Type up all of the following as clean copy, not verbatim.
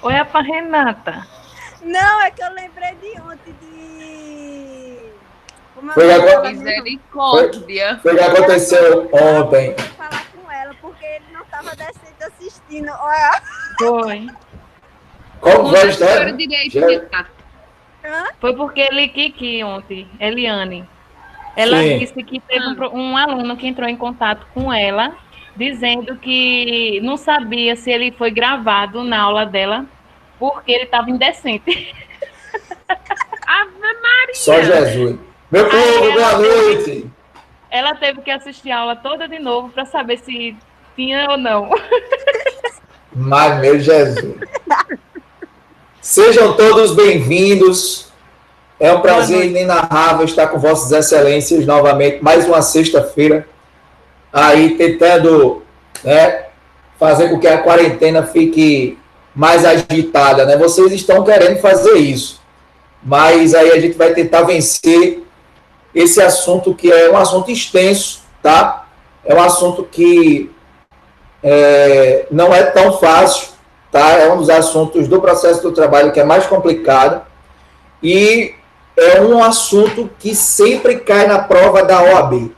Ou é para Renata? Não, é que eu lembrei de ontem de... Como é o Foi, nome agora, dela mesmo? Misericórdia. foi o que aconteceu ontem. Eu falar com ela, porque ele não estava decente assistindo. Olha, Foi. Como Conta foi a a história história? direito, Já- Renata. Foi porque ele Kiki ontem, Eliane. Ela Sim. disse que teve um aluno que entrou em contato com ela, dizendo que não sabia se ele foi gravado na aula dela, porque ele estava indecente. Ave Só Maria. Jesus. Meu Aí povo, boa noite. ela teve que assistir a aula toda de novo para saber se tinha ou não. Mas, meu Jesus. Sejam todos bem-vindos. É um prazer inenarrável estar com Vossas Excelências novamente, mais uma sexta-feira, aí tentando, né, fazer com que a quarentena fique mais agitada, né? Vocês estão querendo fazer isso, mas aí a gente vai tentar vencer esse assunto que é um assunto extenso, tá? É um assunto que não é tão fácil, tá? É um dos assuntos do processo do trabalho que é mais complicado e é um assunto que sempre cai na prova da OAB.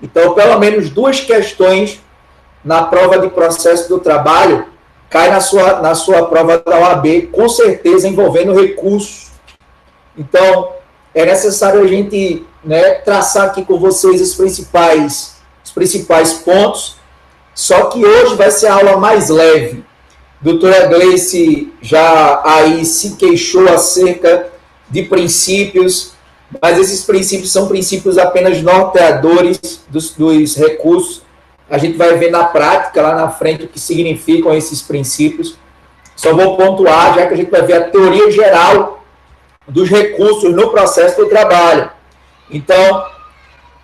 Então, pelo menos duas questões na prova de processo do trabalho cai na sua prova da OAB, com certeza envolvendo recursos. Então, é necessário a gente, né, traçar aqui com vocês os principais pontos, só que hoje vai ser a aula mais leve. Doutora Gleice já aí se queixou acerca de princípios, mas esses princípios são princípios apenas norteadores dos recursos. A gente vai ver na prática, lá na frente, o que significam esses princípios. Só vou pontuar, já que a gente vai ver a teoria geral dos recursos no processo do trabalho. Então,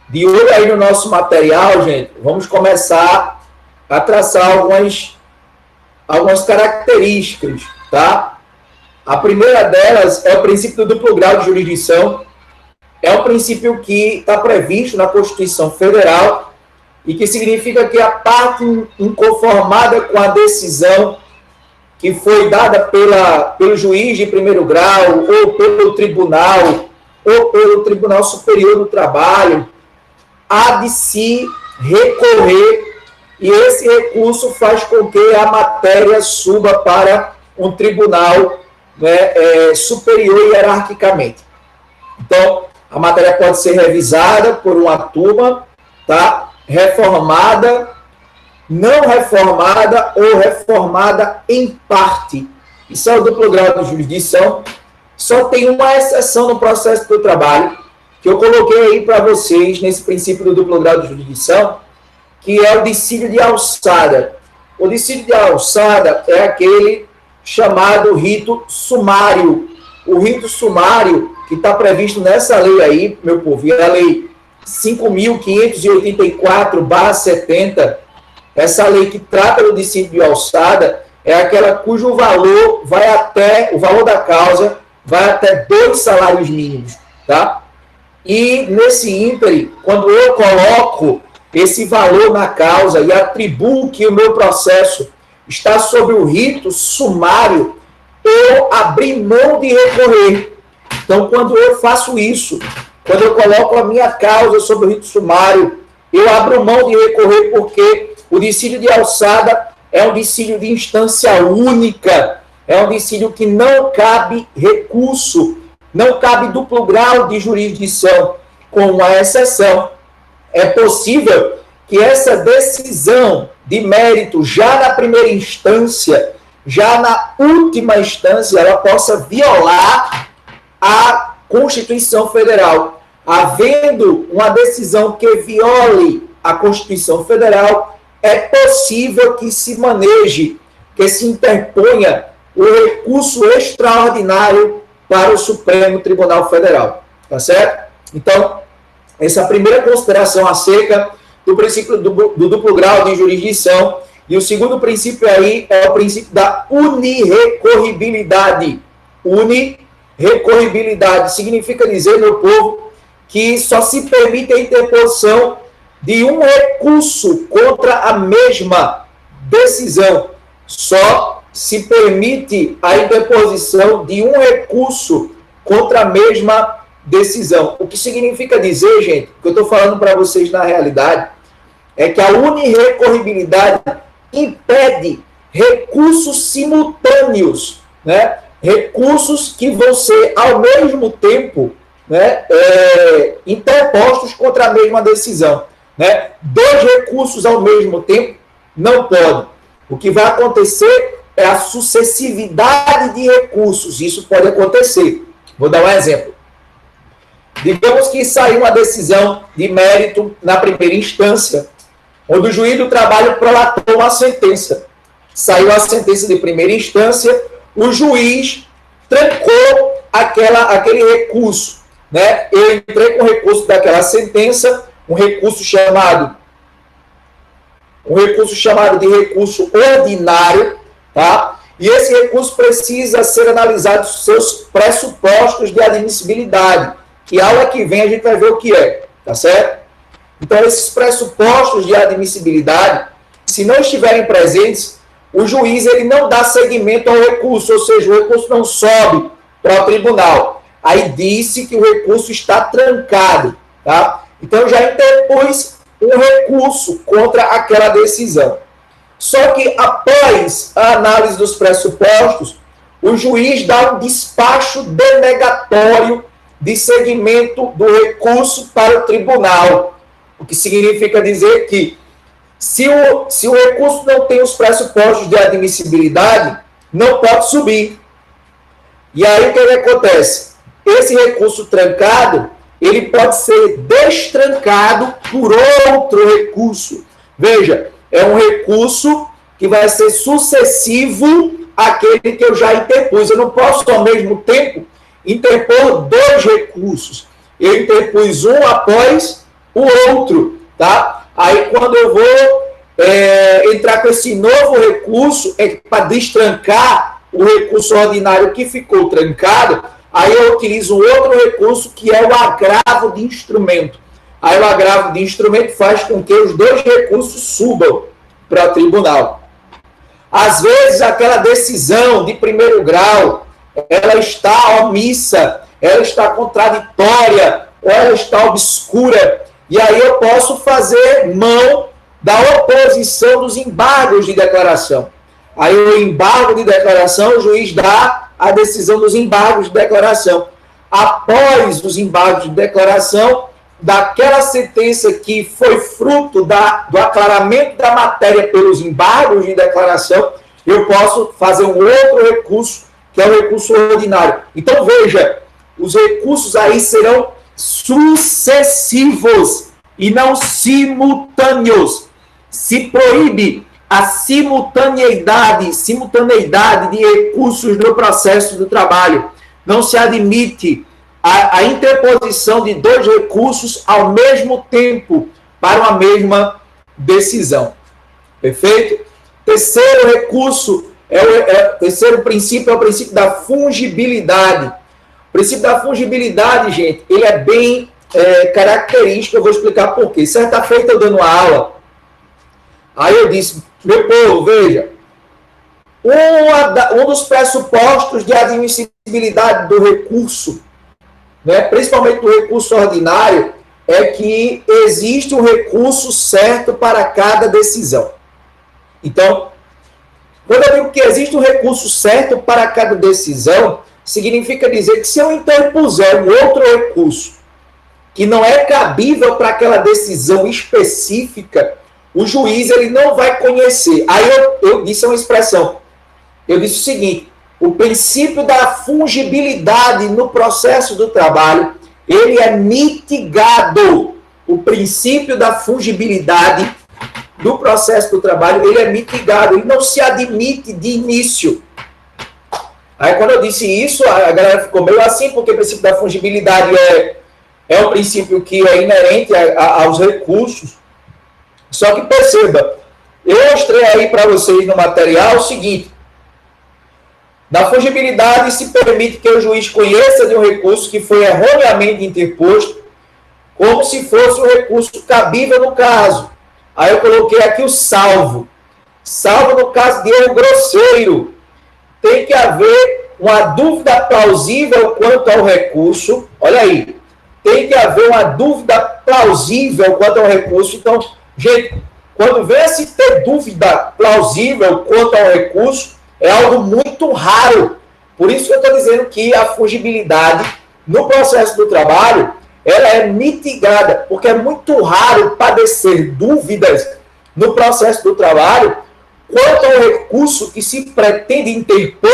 de olho aí no nosso material, gente, vamos começar a traçar algumas características, tá? A primeira delas é o princípio do duplo grau de jurisdição. É um princípio que está previsto na Constituição Federal e que significa que a parte inconformada com a decisão que foi dada pelo juiz de primeiro grau ou pelo Tribunal Superior do Trabalho há de se recorrer, e esse recurso faz com que a matéria suba para um tribunal, né, superior hierarquicamente. Então, a matéria pode ser revisada por uma turma, tá? Reformada, não reformada ou reformada em parte. Isso é o duplo grau de jurisdição. Só tem uma exceção no processo do trabalho, que eu coloquei aí para vocês nesse princípio do duplo grau de jurisdição, que é o dissídio de alçada. O dissídio de alçada é aquele chamado rito sumário. O rito sumário, que está previsto nessa lei aí, meu povo, é a lei 5.584/70, essa lei que trata do dissídio de alçada, é aquela cujo valor vai até, o valor da causa vai até 2 salários mínimos, tá? E nesse ínterim, quando eu coloco esse valor na causa e atribuo que o meu processo está sob o rito sumário, eu abri mão de recorrer. Então, quando eu faço isso, quando eu coloco a minha causa sob o rito sumário, eu abro mão de recorrer, porque o dissídio de alçada é um dissídio de instância única, é um dissídio que não cabe recurso, não cabe duplo grau de jurisdição, com uma exceção. É possível que essa decisão de mérito, já na primeira instância, já na última instância, ela possa violar a Constituição Federal. Havendo uma decisão que viole a Constituição Federal, é possível que se maneje, que se interponha o recurso extraordinário para o Supremo Tribunal Federal. Tá certo? Então, essa é a primeira consideração acerca do princípio do duplo grau de jurisdição. E o segundo princípio aí é o princípio da unirrecorribilidade. Unirrecorribilidade significa dizer, meu povo, que só se permite a interposição de um recurso contra a mesma decisão. Só se permite a interposição de um recurso contra a mesma decisão. O que significa dizer, gente, o que eu estou falando para vocês na realidade, é que a unirrecorribilidade impede recursos simultâneos, né? Recursos que vão ser, ao mesmo tempo, né, interpostos contra a mesma decisão. Né? Dois recursos ao mesmo tempo não pode. O que vai acontecer é a sucessividade de recursos. Isso pode acontecer. Vou dar um exemplo. Digamos que saiu uma decisão de mérito na primeira instância, onde o juiz do trabalho prolatou uma sentença. Saiu a sentença de primeira instância, o juiz trancou aquele recurso. Né? Eu entrei com o recurso daquela sentença, um recurso chamado de recurso ordinário, tá? E esse recurso precisa ser analisado os seus pressupostos de admissibilidade, que aula que vem a gente vai ver o que é, tá certo? Então, esses pressupostos de admissibilidade, se não estiverem presentes, o juiz ele não dá seguimento ao recurso, ou seja, o recurso não sobe para o tribunal. Aí disse que o recurso está trancado, tá? Então, eu já interpus um recurso contra aquela decisão. Só que, após a análise dos pressupostos, o juiz dá um despacho denegatório de seguimento do recurso para o tribunal. O que significa dizer que, se o recurso não tem os pressupostos de admissibilidade, não pode subir. E aí, o que acontece? Esse recurso trancado, ele pode ser destrancado por outro recurso. Veja, é um recurso que vai ser sucessivo àquele que eu já interpus. Eu não posso, ao mesmo tempo, interpor dois recursos. Eu interpus um após o outro, tá? Aí, quando eu vou entrar com esse novo recurso, para destrancar o recurso ordinário que ficou trancado, aí eu utilizo outro recurso, que é o agravo de instrumento. Aí o agravo de instrumento faz com que os dois recursos subam para o tribunal. Às vezes, aquela decisão de primeiro grau, ela está omissa, ela está contraditória, ou ela está obscura, e aí eu posso fazer mão da oposição dos embargos de declaração. Aí o embargo de declaração, o juiz dá a decisão dos embargos de declaração. Após os embargos de declaração, daquela sentença que foi fruto do aclaramento da matéria pelos embargos de declaração, eu posso fazer um outro recurso, que é o recurso ordinário. Então, veja, os recursos aí serão sucessivos e não simultâneos. Se proíbe a simultaneidade de recursos no processo do trabalho. Não se admite a interposição de dois recursos ao mesmo tempo para uma mesma decisão. Perfeito? Terceiro recurso, terceiro princípio é o princípio da fungibilidade. O princípio da fungibilidade, gente, ele é bem característico, eu vou explicar por quê. Certa feita eu dando aula, aí eu disse, meu povo, veja, um dos pressupostos de admissibilidade do recurso, né, principalmente do recurso ordinário, é que existe um recurso certo para cada decisão. Então, quando eu digo que existe um recurso certo para cada decisão, significa dizer que se eu interpuser um outro recurso que não é cabível para aquela decisão específica, o juiz ele não vai conhecer. Aí eu disse uma expressão. Eu disse o seguinte, o princípio da fungibilidade no processo do trabalho, ele é mitigado. O princípio da fungibilidade do processo do trabalho, ele é mitigado, ele não se admite de início. Aí quando eu disse isso, a galera ficou meio assim, porque o princípio da fungibilidade é um princípio que é inerente aos recursos. Só que perceba, eu mostrei aí para vocês no material o seguinte, na fungibilidade se permite que o juiz conheça de um recurso que foi erroneamente interposto, como se fosse um recurso cabível no caso. Aí eu coloquei aqui o salvo. Salvo no caso de erro grosseiro, tem que haver uma dúvida plausível quanto ao recurso. Olha aí, tem que haver uma dúvida plausível quanto ao recurso. Então, gente, quando vem a se ter dúvida plausível quanto ao recurso, é algo muito raro. Por isso que eu estou dizendo que a fungibilidade no processo do trabalho, ela é mitigada, porque é muito raro padecer dúvidas no processo do trabalho quanto ao recurso que se pretende interpor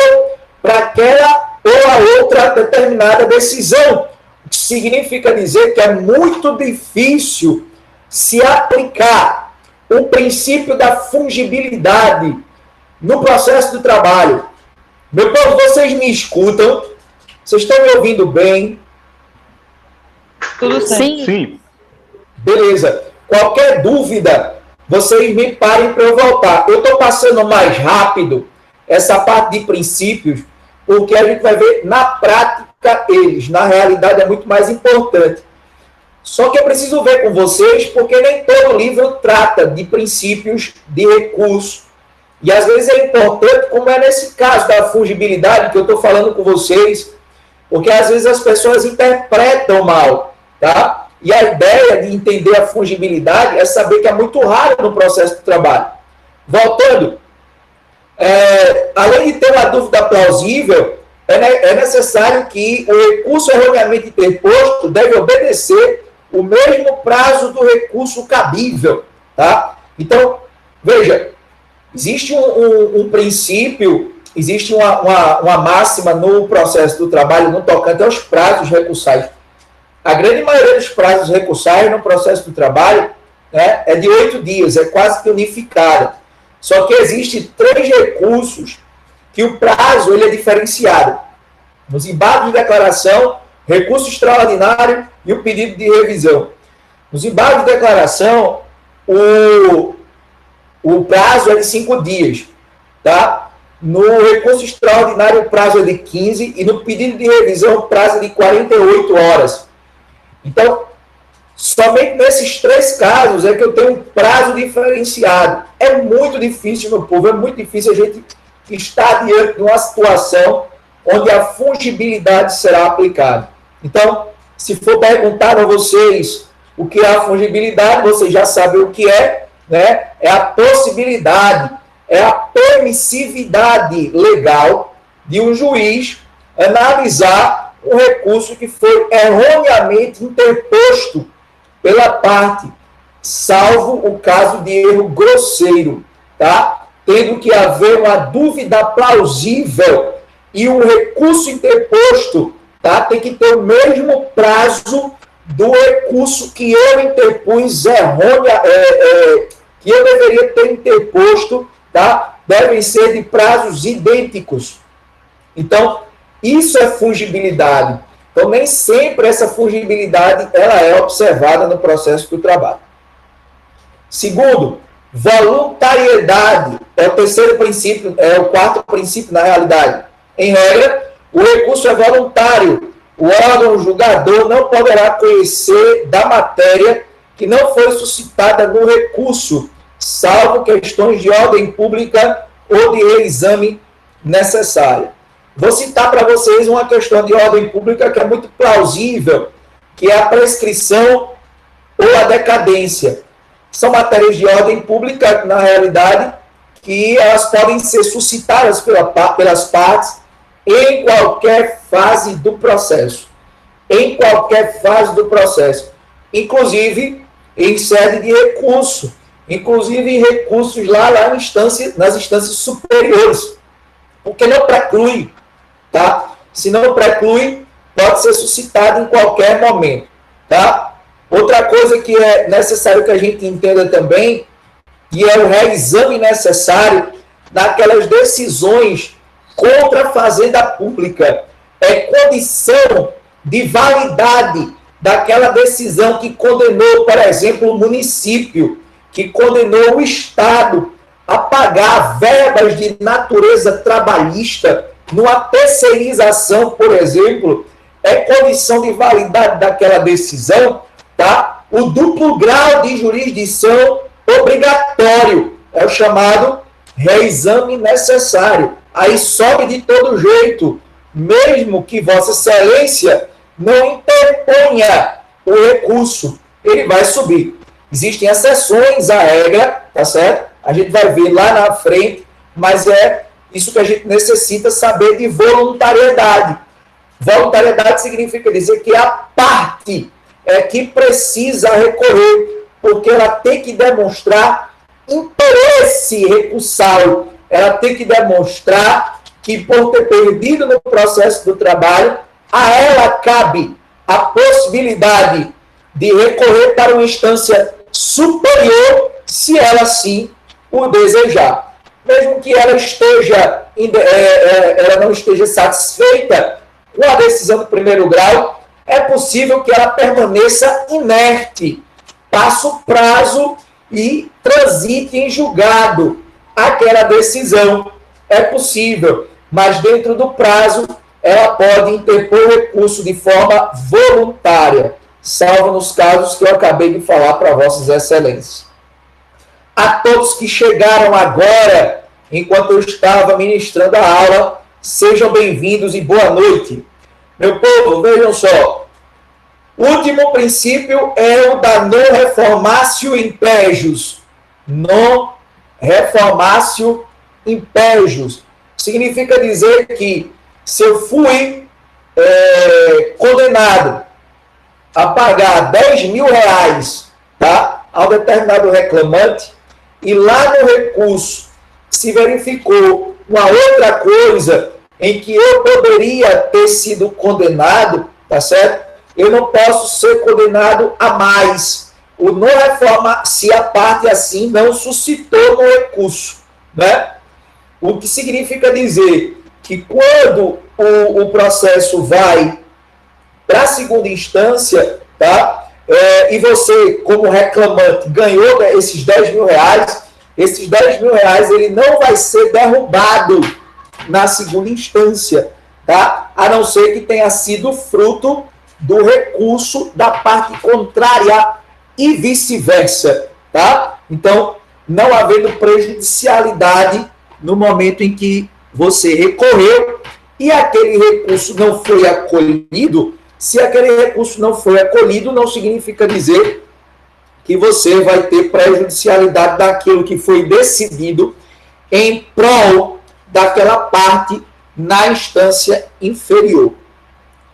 para aquela ou a outra determinada decisão. O que significa dizer que é muito difícil se aplicar o princípio da fungibilidade no processo do trabalho. Meu povo, vocês me escutam? Vocês estão me ouvindo bem? Tudo certo. Sim. Beleza. Qualquer dúvida, vocês me parem para eu voltar. Eu estou passando mais rápido essa parte de princípios, porque a gente vai ver na prática eles. Na realidade, é muito mais importante. Só que eu preciso ver com vocês, porque nem todo livro trata de princípios de recurso. E às vezes é importante, como é nesse caso da fungibilidade que eu estou falando com vocês, porque às vezes as pessoas interpretam mal, tá? E a ideia de entender a fungibilidade é saber que é muito raro no processo de trabalho. Voltando, além de ter uma dúvida plausível, é necessário que o recurso erroneamente interposto deve obedecer o mesmo prazo do recurso cabível, tá? Então, veja, existe um princípio, existe uma máxima no processo do trabalho no tocante aos prazos recursais. A grande maioria dos prazos recursais no processo do trabalho, né, é de 8 dias, é quase que unificada. Só que existe 3 recursos que o prazo ele é diferenciado. Nos embargos de declaração, recurso extraordinário e o pedido de revisão. Nos embargos de declaração, o prazo é de 5 dias, tá? No recurso extraordinário, o prazo é de 15 e no pedido de revisão, o prazo é de 48 horas. Então, somente nesses 3 casos é que eu tenho um prazo diferenciado. É muito difícil, meu povo, é muito difícil a gente estar diante de uma situação onde a fungibilidade será aplicada. Então, se for perguntar a vocês o que é a fungibilidade, vocês já sabem o que é, né? É a possibilidade, é a permissividade legal de um juiz analisar um recurso que foi erroneamente interposto pela parte, salvo o caso de erro grosseiro, tá? Tendo que haver uma dúvida plausível e o recurso interposto, tá? Tem que ter o mesmo prazo do recurso que eu interpus que eu deveria ter interposto, tá? Devem ser de prazos idênticos. Então, isso é fungibilidade. Então, nem sempre essa fungibilidade ela é observada no processo do trabalho. Segundo, voluntariedade é o terceiro princípio, é o quarto princípio na realidade. Em regra, o recurso é voluntário. O órgão julgador não poderá conhecer da matéria que não foi suscitada no recurso, salvo questões de ordem pública ou de reexame necessária. Vou citar para vocês uma questão de ordem pública que é muito plausível, que é a prescrição ou a decadência. São matérias de ordem pública, na realidade, que elas podem ser suscitadas pelas partes em qualquer fase do processo. Em qualquer fase do processo. Inclusive, em sede de recurso. Inclusive, em recursos nas instâncias superiores. Porque não preclui. Tá? Se não preclui, pode ser suscitado em qualquer momento. Tá? Outra coisa que é necessário que a gente entenda também, que é o reexame necessário daquelas decisões contra a fazenda pública. É condição de validade daquela decisão que condenou, por exemplo, o município, que condenou o Estado a pagar verbas de natureza trabalhista numa terceirização, por exemplo, é condição de validade daquela decisão, tá? O duplo grau de jurisdição obrigatório, é o chamado reexame necessário. aí sobe de todo jeito, mesmo que Vossa Excelência não interponha o recurso, ele vai subir. Existem exceções à regra, tá certo? A gente vai ver lá na frente, mas é isso que a gente necessita saber de voluntariedade. Voluntariedade significa dizer que a parte é que precisa recorrer, porque ela tem que demonstrar interesse recursal, ela tem que demonstrar que, por ter perdido no processo do trabalho, a ela cabe a possibilidade de recorrer para uma instância superior, se ela sim o desejar. Mesmo que ela ela não esteja satisfeita com a decisão do primeiro grau, é possível que ela permaneça inerte, passe o prazo e transite em julgado aquela decisão. É possível, mas dentro do prazo, ela pode interpor recurso de forma voluntária, salvo nos casos que eu acabei de falar para Vossas Excelências. A todos que chegaram agora, enquanto eu estava ministrando a aula, sejam bem-vindos e boa noite. Meu povo, vejam só, o último princípio é o da non reformatio impejus. Non reformatio impejus. Significa dizer que se eu fui condenado a pagar 10 mil reais, tá, a um determinado reclamante, e lá no recurso se verificou uma outra coisa em que eu poderia ter sido condenado, tá certo? Eu não posso ser condenado a mais. O não reforma, se a parte assim não suscitou no recurso, né? O que significa dizer que quando o processo vai para a segunda instância, tá? E você, como reclamante, ganhou esses 10 mil reais, esses 10 mil reais ele não vai ser derrubado na segunda instância, tá? A não ser que tenha sido fruto do recurso da parte contrária e vice-versa, tá? Então, não havendo prejudicialidade no momento em que você recorreu e aquele recurso não foi acolhido. Se aquele recurso não foi acolhido, não significa dizer que você vai ter prejudicialidade daquilo que foi decidido em prol daquela parte na instância inferior.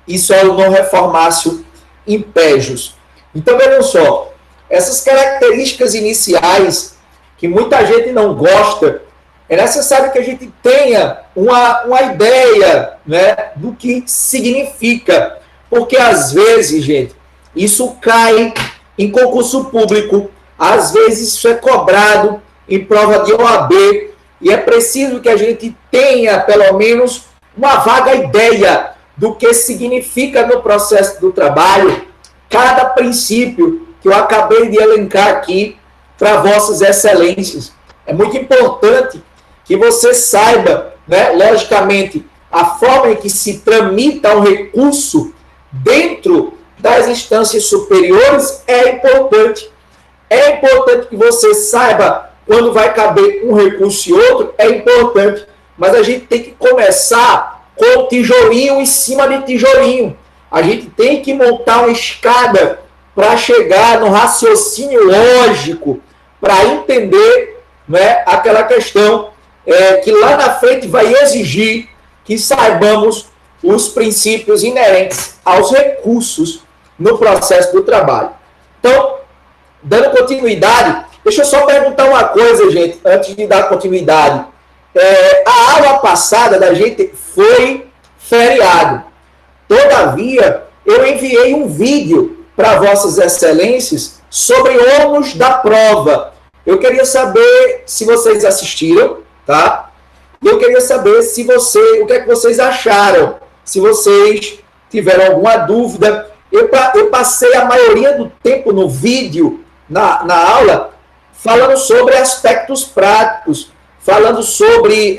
Isso é o non reformatio impejus. Então, vejam só, essas características iniciais que muita gente não gosta, é necessário que a gente tenha uma ideia, né, do que significa. Porque, às vezes, gente, isso cai em concurso público, às vezes isso é cobrado em prova de OAB, e é preciso que a gente tenha, pelo menos, uma vaga ideia do que significa no processo do trabalho cada princípio que eu acabei de elencar aqui para Vossas Excelências. É muito importante que você saiba, né, logicamente, a forma em que se tramita um recurso dentro das instâncias superiores é importante. É importante que você saiba quando vai caber um recurso e outro, é importante. Mas a gente tem que começar com tijolinho em cima de tijolinho. A gente tem que montar uma escada para chegar no raciocínio lógico, para entender, né, aquela questão que lá na frente vai exigir que saibamos os princípios inerentes aos recursos no processo do trabalho. Então, dando continuidade, deixa eu só perguntar uma coisa, gente, antes de dar continuidade. A aula passada da gente foi feriado. Todavia, eu enviei um vídeo para Vossas Excelências sobre ônus da prova. Eu queria saber se vocês assistiram, tá? Eu queria saber o que é que vocês acharam, se vocês tiveram alguma dúvida. Eu passei a maioria do tempo no vídeo, na aula, falando sobre aspectos práticos, falando sobre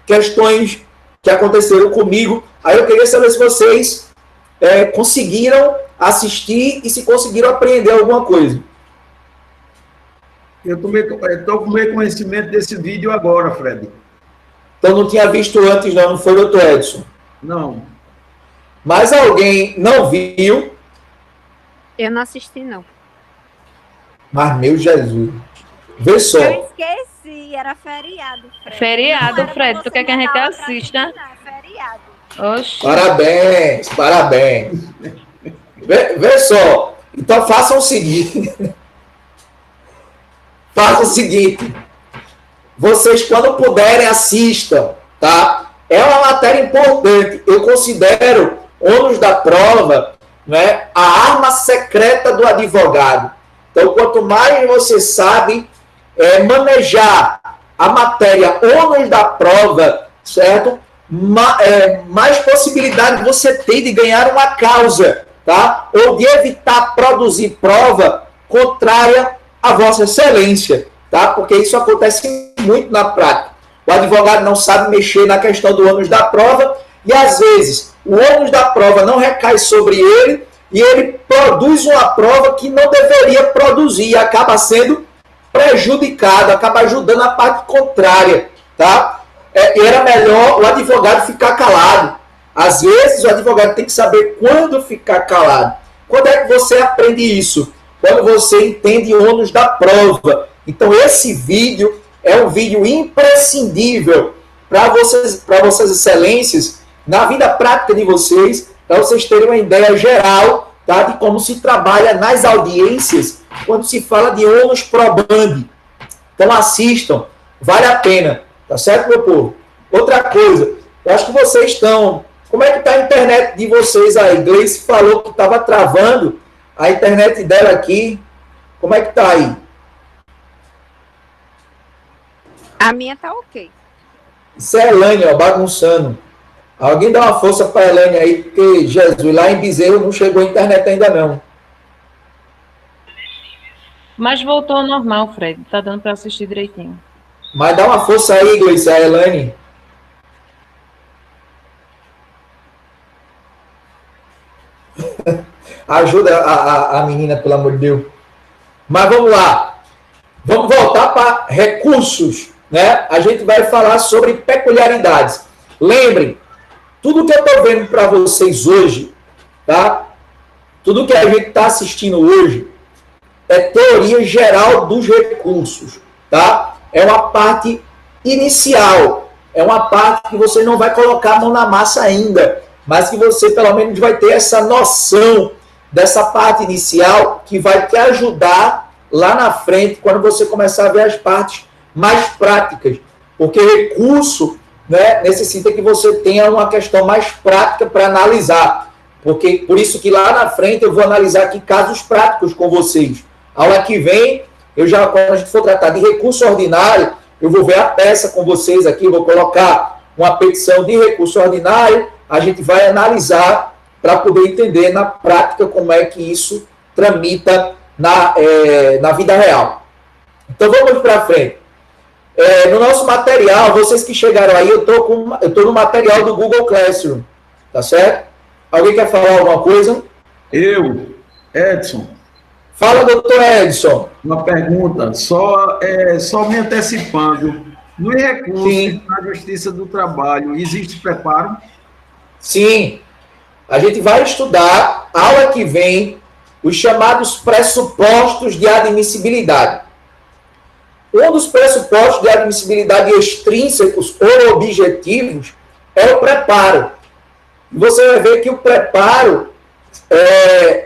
questões que aconteceram comigo. Aí eu queria saber se vocês conseguiram assistir e se conseguiram aprender alguma coisa. Eu tomei conhecimento desse vídeo agora, Fred. Então não tinha visto antes, não foi, doutor Edson? Não. Mas alguém não viu? Eu não assisti, não. Mas, meu Jesus. Vê só. Eu esqueci, era feriado, Fred. Feriado, Não era Fred. pra Tu você quer que a gente mandar outra assista? menina, feriado. Oxi. Parabéns, parabéns. Vê só. Então façam o seguinte. Façam o seguinte. Vocês, quando puderem, assistam, tá? É uma matéria importante. Eu considero ônus da prova, né, a arma secreta do advogado. Então, quanto mais você sabe manejar a matéria ônus da prova, certo? Mais possibilidade você tem de ganhar uma causa, tá? Ou de evitar produzir prova contrária à Vossa Excelência, tá? Porque isso acontece muito na prática. O advogado não sabe mexer na questão do ônus da prova e, às vezes, o ônus da prova não recai sobre ele e ele produz uma prova que não deveria produzir e acaba sendo prejudicado, acaba ajudando a parte contrária, tá? E era melhor o advogado ficar calado. Às vezes, o advogado tem que saber quando ficar calado. Quando é que você aprende isso? Quando você entende ônus da prova. Então, esse vídeo é um vídeo imprescindível para vossas excelências, na vida prática de vocês, para vocês terem uma ideia geral, tá, de como se trabalha nas audiências quando se fala de ônus probandi. Então, assistam, vale a pena. Tá certo, meu povo? Outra coisa, eu acho que vocês estão... Como é que está a internet de vocês aí? Gleice falou que estava travando a internet dela aqui. Como é que está aí? A minha tá ok. Isso é Elane, ó, bagunçando. Alguém dá uma força para a Elane aí, porque Jesus, lá em Bezerro não chegou a internet ainda não. Mas voltou ao normal, Fred. Tá dando para assistir direitinho. Mas dá uma força aí, Gleice, a Elane. Ajuda a menina, pelo amor de Deus. Mas vamos lá. Vamos voltar para recursos, né? A gente vai falar sobre peculiaridades. Lembrem, tudo que eu estou vendo para vocês hoje, tá? Tudo que a gente está assistindo hoje é teoria geral dos recursos, tá? É uma parte inicial, é uma parte que você não vai colocar a mão na massa ainda, mas que você pelo menos vai ter essa noção dessa parte inicial que vai te ajudar lá na frente, quando você começar a ver as partes mais práticas, porque recurso, né, necessita que você tenha uma questão mais prática para analisar, porque por isso que lá na frente eu vou analisar aqui casos práticos com vocês. Aula que vem, quando a gente for tratar de recurso ordinário, eu vou ver a peça com vocês aqui, vou colocar uma petição de recurso ordinário, a gente vai analisar para poder entender na prática como é que isso tramita na vida real. Então vamos para frente. No nosso material, vocês que chegaram aí, eu tô no material do Google Classroom, tá certo? Alguém quer falar alguma coisa? Eu, Edson. Fala, doutor Edson. Uma pergunta, só me antecipando. No recurso na Justiça do Trabalho, existe preparo? Sim. A gente vai estudar, aula que vem, os chamados pressupostos de admissibilidade. Um dos pressupostos de admissibilidade extrínsecos ou objetivos é o preparo. Você vai ver que o preparo,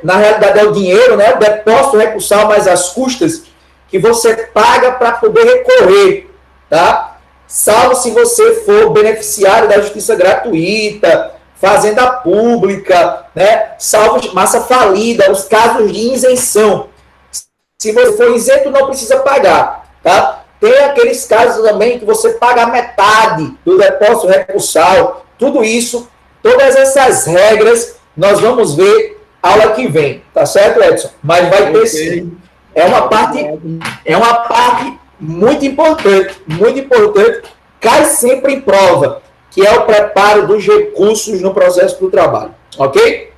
na realidade, é o dinheiro, né? O depósito recursal mais as custas que você paga para poder recorrer, tá? Salvo se você for beneficiário da justiça gratuita, fazenda pública, né? Salvo massa falida, os casos de isenção. Se você for isento, não precisa pagar, tá? Tem aqueles casos também que você paga a metade do depósito recursal. Tudo isso, todas essas regras, nós vamos ver aula que vem, tá certo, Edson? Mas vai ter sim. É uma parte muito importante, cai sempre em prova, que é o preparo dos recursos no processo do trabalho, ok?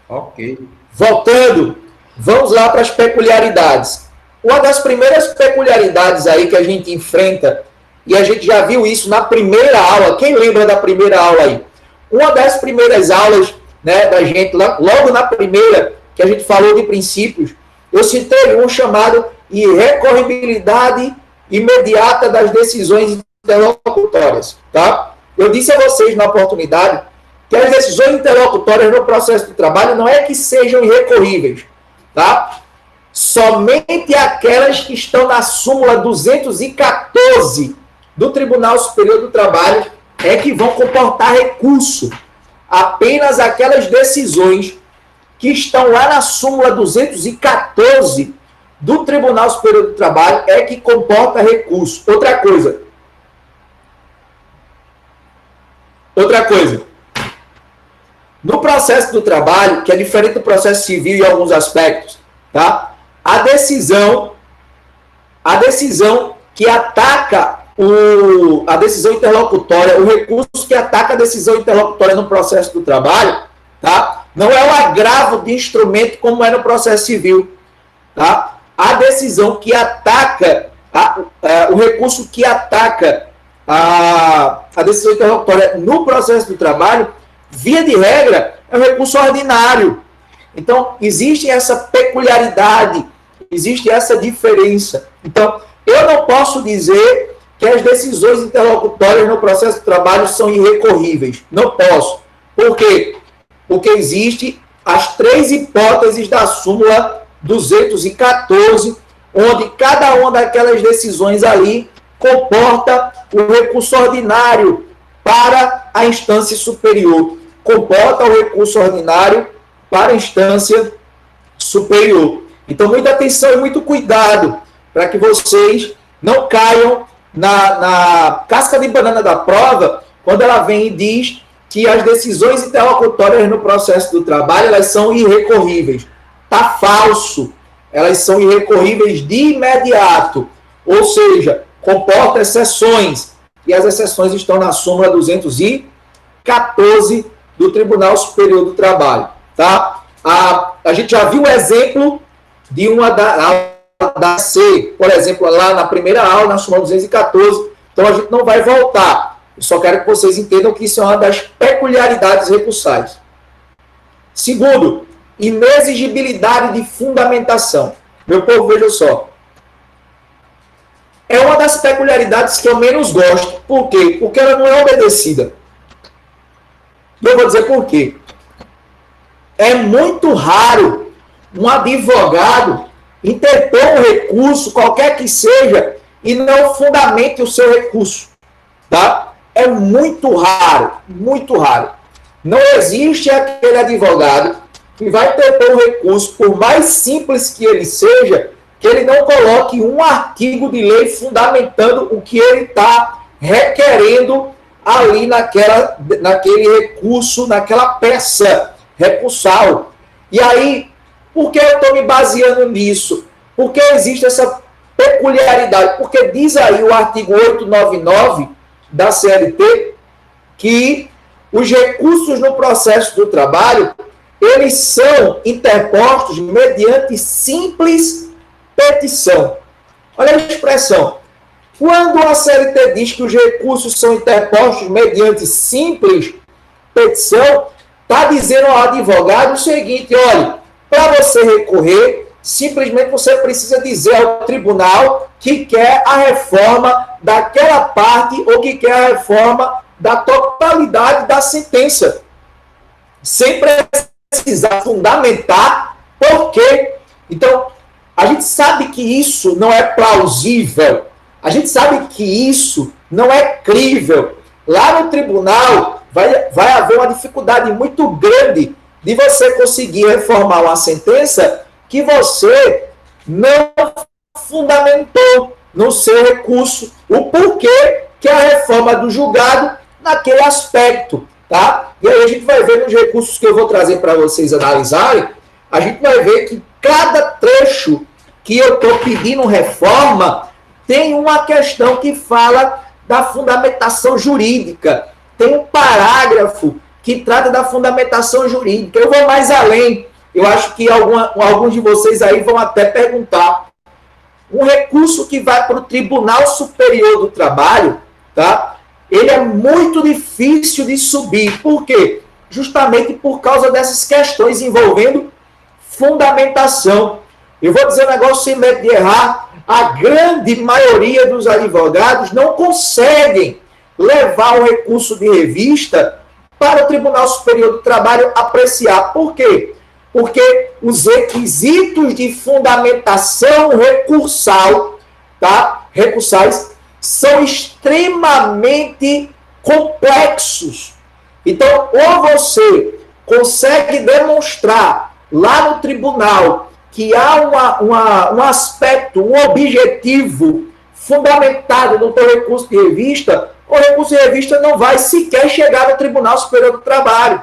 Ok. Voltando, vamos lá para as peculiaridades. Uma das primeiras peculiaridades aí que a gente enfrenta e a gente já viu isso na primeira aula. Quem lembra da primeira aula aí? Uma das primeiras aulas, né, da gente, logo na primeira, que a gente falou de princípios, eu citei um chamado irrecorribilidade imediata das decisões interlocutórias, tá? Eu disse a vocês na oportunidade que as decisões interlocutórias no processo de trabalho não é que sejam irrecorríveis, tá? Somente aquelas que estão na súmula 214 do Tribunal Superior do Trabalho é que vão comportar recurso. Apenas aquelas decisões que estão lá na súmula 214 do Tribunal Superior do Trabalho é que comporta recurso. Outra coisa. No processo do trabalho, que é diferente do processo civil em alguns aspectos, tá? A decisão que ataca a decisão interlocutória, o recurso que ataca a decisão interlocutória no processo do trabalho, tá? Não é o agravo de instrumento como é no processo civil, tá? A decisão que ataca, o recurso que ataca a decisão interlocutória no processo do trabalho, via de regra, é um recurso ordinário. Então, existe essa peculiaridade, existe essa diferença. Então, eu não posso dizer que as decisões interlocutórias no processo de trabalho são irrecorríveis. Não posso. Por quê? Porque existem as 3 hipóteses da súmula 214, onde cada uma daquelas decisões ali comporta o recurso ordinário para a instância superior. Comporta o recurso ordinário para a instância superior. Então, muita atenção e muito cuidado para que vocês não caiam na casca de banana da prova, quando ela vem e diz que as decisões interlocutórias no processo do trabalho, elas são irrecorríveis. Está falso. Elas são irrecorríveis de imediato. Ou seja, comporta exceções. E as exceções estão na súmula 214 do Tribunal Superior do Trabalho. Tá? A gente já viu o exemplo de uma da C, por exemplo, lá na primeira aula, na súmula 214. Então, a gente não vai voltar. Eu só quero que vocês entendam que isso é uma das peculiaridades recursais. Segundo, inexigibilidade de fundamentação. Meu povo, veja só. É uma das peculiaridades que eu menos gosto. Por quê? Porque ela não é obedecida. Eu vou dizer por quê. É muito raro um advogado interpor um recurso, qualquer que seja, e não fundamente o seu recurso. Tá? É muito raro, muito raro. Não existe aquele advogado que vai interpor um recurso, por mais simples que ele seja, que ele não coloque um artigo de lei fundamentando o que ele está requerendo ali naquele recurso, naquela peça recursal. E aí, por que eu estou me baseando nisso? Porque existe essa peculiaridade. Porque diz aí o artigo 899 da CLT que os recursos no processo do trabalho, eles são interpostos mediante simples petição. Olha a expressão. Quando a CLT diz que os recursos são interpostos mediante simples petição, está dizendo ao advogado o seguinte: olha, para você recorrer, simplesmente você precisa dizer ao tribunal que quer a reforma daquela parte ou que quer a reforma da totalidade da sentença, sem precisar fundamentar por quê. Então, a gente sabe que isso não é plausível, a gente sabe que isso não é crível. Lá no tribunal vai haver uma dificuldade muito grande de você conseguir reformar uma sentença que você não fundamentou no seu recurso o porquê que a reforma do julgado naquele aspecto, tá? E aí a gente vai ver nos recursos que eu vou trazer para vocês analisarem, a gente vai ver que cada trecho que eu estou pedindo reforma tem uma questão que fala da fundamentação jurídica. Tem um parágrafo que trata da fundamentação jurídica. Eu vou mais além. Eu acho que alguns de vocês aí vão até perguntar: um recurso que vai para o Tribunal Superior do Trabalho, tá? Ele é muito difícil de subir. Por quê? Justamente por causa dessas questões envolvendo fundamentação. Eu vou dizer um negócio sem medo de errar. A grande maioria dos advogados não conseguem levar o recurso de revista para o Tribunal Superior do Trabalho apreciar. Por quê? Porque os requisitos de fundamentação recursal, tá? Recursais, são extremamente complexos. Então, ou você consegue demonstrar lá no tribunal que há um aspecto, um objetivo fundamentado no teu recurso de revista, o recurso de revista não vai sequer chegar no Tribunal Superior do Trabalho.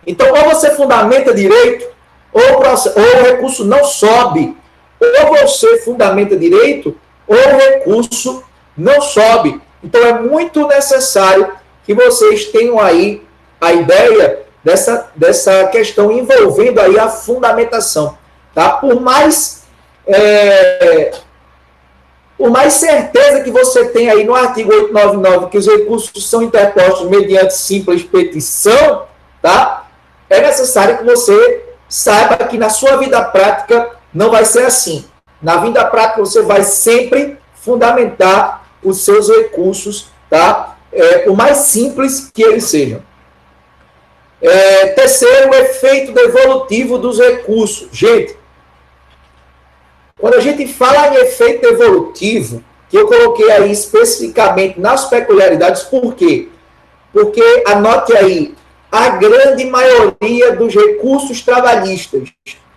Então, ou você fundamenta direito, ou o recurso não sobe, ou você fundamenta direito, ou o recurso não sobe. Então, é muito necessário que vocês tenham aí a ideia dessa questão envolvendo aí a fundamentação. Tá? Por mais certeza que você tem aí no artigo 899 que os recursos são interpostos mediante simples petição, tá? É necessário que você saiba que na sua vida prática não vai ser assim. Na vida prática você vai sempre fundamentar os seus recursos, tá? Por mais simples que eles sejam. Terceiro, o efeito devolutivo dos recursos. Gente, quando a gente fala em efeito devolutivo, que eu coloquei aí especificamente nas peculiaridades, por quê? Porque, anote aí, a grande maioria dos recursos trabalhistas,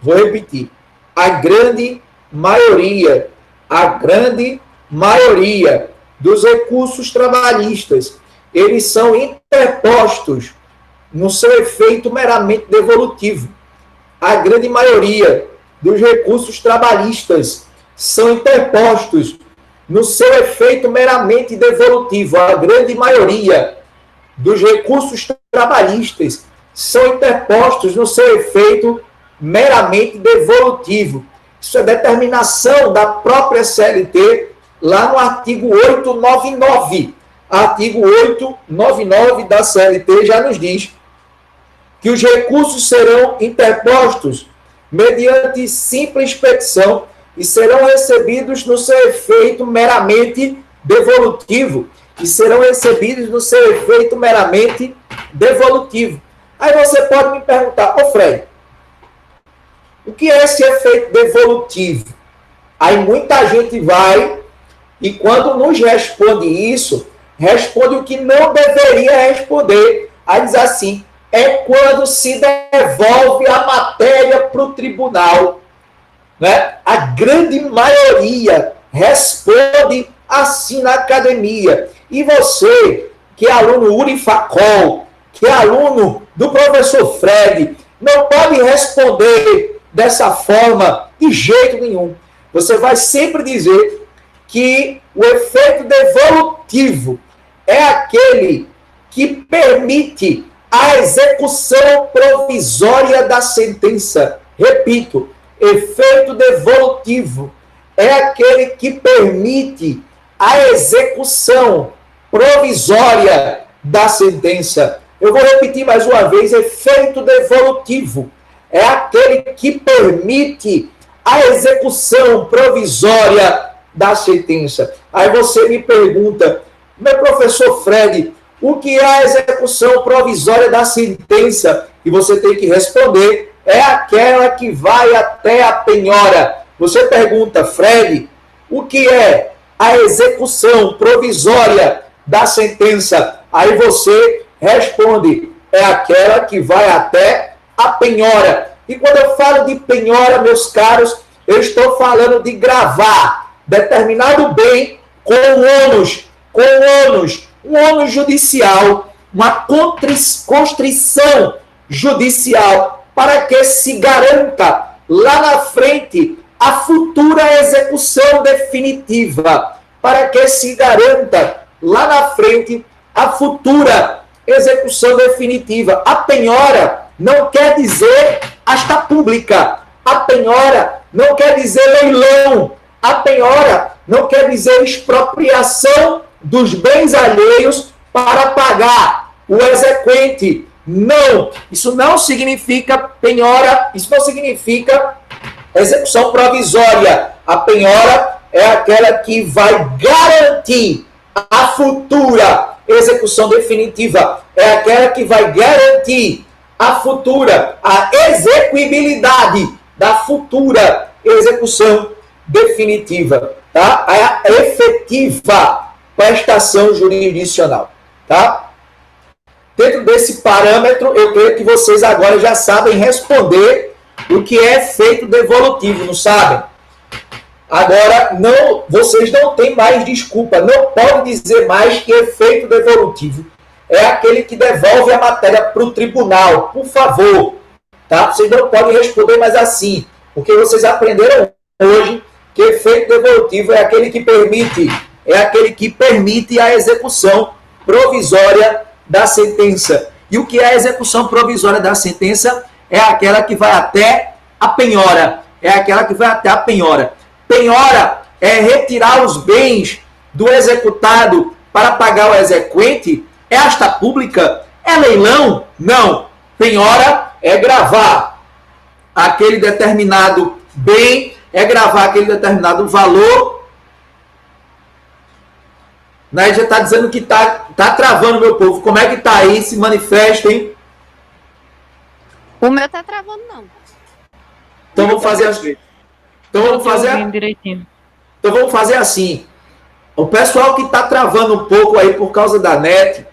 vou repetir, a grande maioria dos recursos trabalhistas, eles são interpostos no seu efeito meramente devolutivo. A grande maioria dos recursos trabalhistas são interpostos no seu efeito meramente devolutivo. A grande maioria dos recursos trabalhistas são interpostos no seu efeito meramente devolutivo. Isso é determinação da própria CLT, lá no artigo 899. Artigo 899 da CLT já nos diz que os recursos serão interpostos mediante simples petição e serão recebidos no seu efeito meramente devolutivo. Aí você pode me perguntar, Fred, o que é esse efeito devolutivo? Aí muita gente vai e quando nos responde isso, responde o que não deveria responder. Aí diz assim, é quando se devolve a matéria para o tribunal. Né? A grande maioria responde assim na academia. E você, que é aluno Unifacol, que é aluno do professor Fred, não pode responder dessa forma de jeito nenhum. Você vai sempre dizer que o efeito devolutivo é aquele que permite a execução provisória da sentença. Repito, efeito devolutivo é aquele que permite a execução provisória da sentença. Eu vou repetir mais uma vez, efeito devolutivo é aquele que permite a execução provisória da sentença. Aí você me pergunta, meu professor Fred, o que é a execução provisória da sentença? E você tem que responder, é aquela que vai até a penhora. Você pergunta, Fred, o que é a execução provisória da sentença? Aí você responde, é aquela que vai até a penhora. E quando eu falo de penhora, meus caros, eu estou falando de gravar determinado bem com ônus, um ônus judicial, uma constrição judicial, para que se garanta lá na frente a futura execução definitiva, para que se garanta lá na frente a futura execução definitiva. A penhora não quer dizer asta pública, a penhora não quer dizer leilão, A penhora não quer dizer expropriação dos bens alheios para pagar o exequente. Não, isso não significa penhora, isso não significa execução provisória. A penhora é aquela que vai garantir a futura execução definitiva. É aquela que vai garantir a futura, a execuibilidade da futura execução definitiva, tá? A efetiva prestação jurisdicional, tá? Dentro desse parâmetro, eu creio que vocês agora já sabem responder o que é efeito devolutivo, não sabem? Agora, não, vocês não têm mais desculpa, não podem dizer mais que efeito devolutivo é aquele que devolve a matéria para o tribunal, por favor. Tá? Vocês não podem responder mais assim, porque vocês aprenderam hoje que efeito devolutivo é aquele que permite a execução provisória da sentença. E o que é a execução provisória da sentença? É aquela que vai até a penhora. É aquela que vai até a penhora. Penhora é retirar os bens do executado para pagar o exequente. É asta pública? É leilão? Não. Penhora é gravar aquele determinado bem, é gravar aquele determinado valor. Já está dizendo que tá travando, meu povo. Como é que tá aí? Se manifestem. O meu tá travando, não. Então vamos fazer assim. Então vamos fazer assim. O pessoal que está travando um pouco aí por causa da net,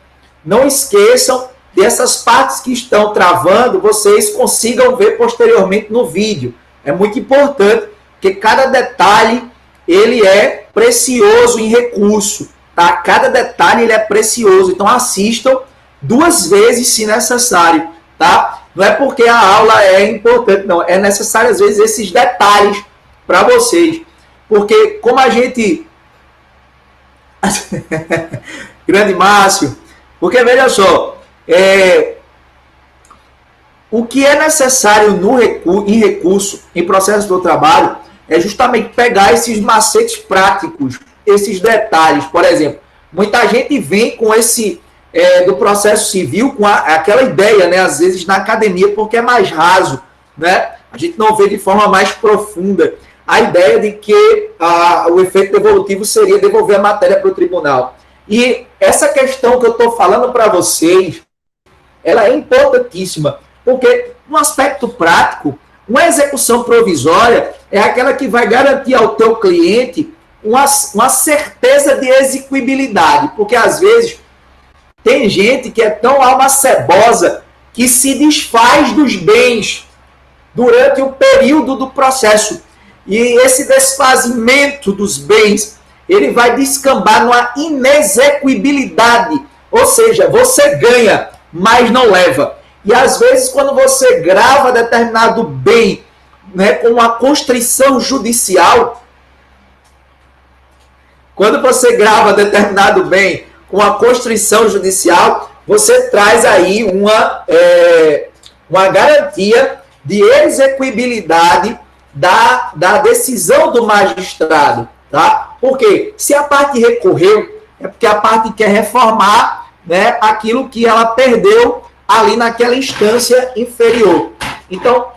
não esqueçam dessas partes que estão travando, vocês consigam ver posteriormente no vídeo. É muito importante, porque cada detalhe ele é precioso em recurso. Tá? Cada detalhe ele é precioso. Então assistam 2 vezes se necessário. Tá? Não é porque a aula é importante, não. É necessário, às vezes, esses detalhes para vocês. Porque como a gente... Grande Márcio. Porque, veja só, o que é necessário em recurso, em processo do trabalho, é justamente pegar esses macetes práticos, esses detalhes. Por exemplo, muita gente vem com esse do processo civil com aquela ideia, né, às vezes na academia, porque é mais raso, né? A gente não vê de forma mais profunda a ideia de que o efeito devolutivo seria devolver a matéria para o tribunal. E essa questão que eu estou falando para vocês, ela é importantíssima, porque no aspecto prático, uma execução provisória é aquela que vai garantir ao teu cliente uma certeza de execuibilidade, porque às vezes tem gente que é tão alma cebosa que se desfaz dos bens durante o período do processo. E esse desfazimento dos bens, ele vai descambar numa inexecuibilidade. Ou seja, você ganha, mas não leva. E às vezes, quando você grava determinado bem, né, com uma constrição judicial, quando você grava determinado bem com a constrição judicial, você traz aí uma garantia de execuibilidade da decisão do magistrado, tá? Porque se a parte recorreu, é porque a parte quer reformar, né, aquilo que ela perdeu ali naquela instância inferior. Então,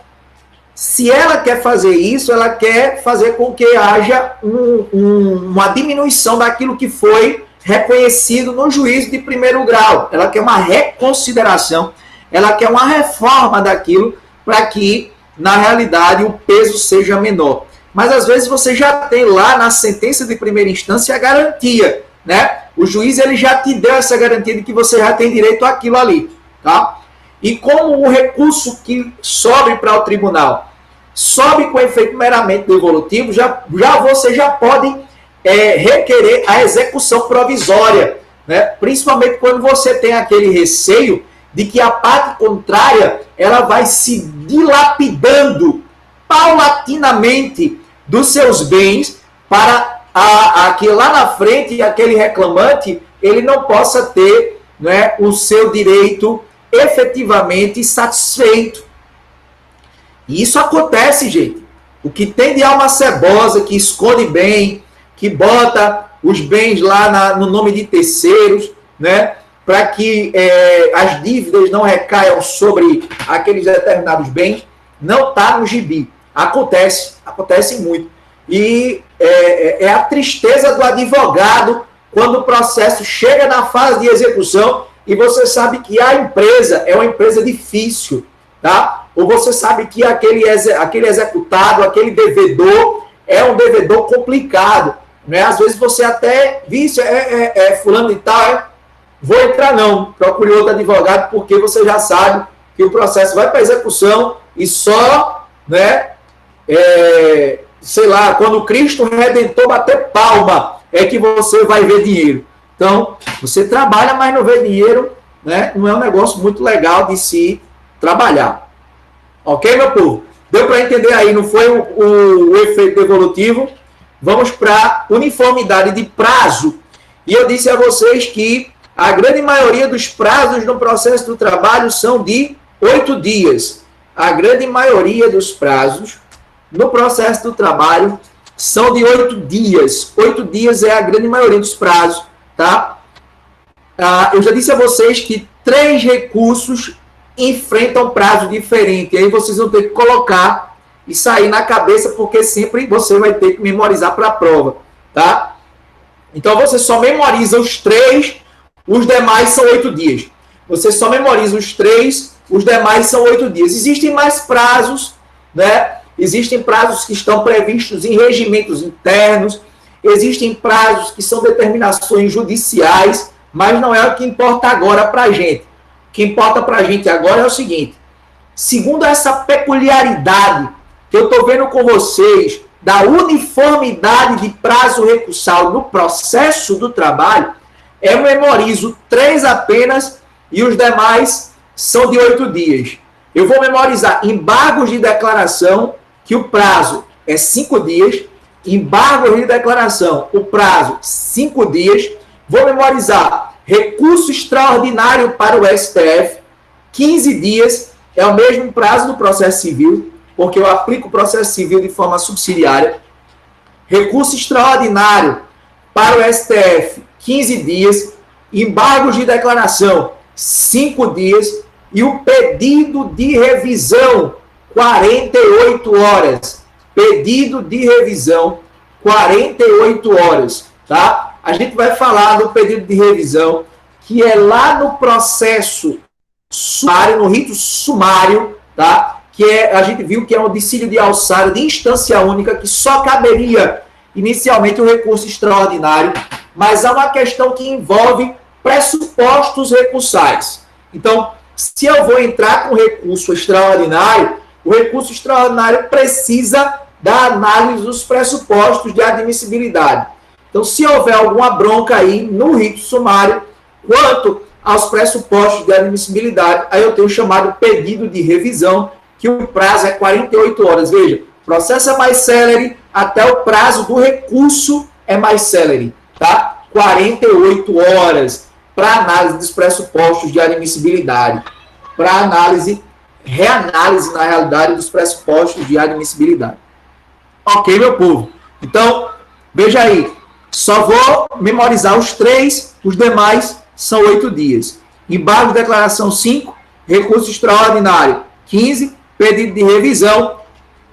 se ela quer fazer isso, ela quer fazer com que haja uma diminuição daquilo que foi reconhecido no juízo de primeiro grau. Ela quer uma reconsideração, ela quer uma reforma daquilo para que, na realidade, o peso seja menor. Mas, às vezes, você já tem lá na sentença de primeira instância a garantia, né? O juiz ele já te deu essa garantia de que você já tem direito àquilo ali, tá? E como o recurso que sobe para o tribunal sobe com efeito meramente devolutivo, você já pode requerer a execução provisória, né? Principalmente quando você tem aquele receio de que a parte contrária ela vai se dilapidando paulatinamente dos seus bens para que lá na frente aquele reclamante ele não possa ter, né, o seu direito efetivamente satisfeito. E isso acontece, gente. O que tem de alma cebosa, que esconde bem, que bota os bens lá no nome de terceiros, né? Para que as dívidas não recaiam sobre aqueles determinados bens, não está no gibi. Acontece muito. E é a tristeza do advogado quando o processo chega na fase de execução e você sabe que a empresa é uma empresa difícil, tá? Ou você sabe que aquele executado, aquele devedor, é um devedor complicado, né? Às vezes você até diz, fulano e tal, vou entrar não, procure outro advogado, porque você já sabe que o processo vai para execução e só, né, sei lá, quando Cristo Redentor bater palma, é que você vai ver dinheiro. Então, você trabalha, mas não vê dinheiro, né? Não é um negócio muito legal de se trabalhar. Ok, meu povo? Deu para entender aí, não foi o efeito evolutivo? Vamos para uniformidade de prazo. E eu disse a vocês que a grande maioria dos prazos no processo do trabalho são de 8 dias. A grande maioria dos prazos no processo do trabalho são de 8 dias. 8 dias é a grande maioria dos prazos, tá? Eu já disse a vocês que 3 recursos enfrentam prazo diferente. Aí vocês vão ter que colocar e sair na cabeça, porque sempre você vai ter que memorizar para a prova, tá? Então você só memoriza os 3, os demais são 8 dias. Você só memoriza os 3, os demais são 8 dias. Existem mais prazos, né? Existem prazos que estão previstos em regimentos internos, existem prazos que são determinações judiciais, mas não é o que importa agora para a gente. O que importa para a gente agora é o seguinte: segundo essa peculiaridade que eu estou vendo com vocês, da uniformidade de prazo recursal no processo do trabalho, eu memorizo 3 apenas e os demais são de 8 dias. Eu vou memorizar embargos de declaração, que o prazo é 5 dias, embargos de declaração, o prazo 5 dias. Vou memorizar recurso extraordinário para o STF, 15 dias, é o mesmo prazo do processo civil, porque eu aplico o processo civil de forma subsidiária. Recurso extraordinário para o STF, 15 dias, embargos de declaração, 5 dias, e o pedido de revisão, 48 horas. Pedido de revisão, 48 horas, tá? A gente vai falar do pedido de revisão, que é lá no processo sumário, no rito sumário, tá? Que a gente viu que é um dissídio de alçada de instância única, que só caberia inicialmente o recurso extraordinário, mas há uma questão que envolve pressupostos recursais. Então, se eu vou entrar com recurso extraordinário, o recurso extraordinário precisa da análise dos pressupostos de admissibilidade. Então, se houver alguma bronca aí no rito sumário, quanto aos pressupostos de admissibilidade, aí eu tenho o chamado pedido de revisão, que o prazo é 48 horas. Veja, o processo é mais célere, até o prazo do recurso é mais célere, tá? 48 horas para análise dos pressupostos de admissibilidade, para análise, reanálise, na realidade, dos pressupostos de admissibilidade. Ok, meu povo? Então, veja aí, só vou memorizar os 3, os demais são 8 dias. Embargo de declaração 5, recurso extraordinário 15, pedido de revisão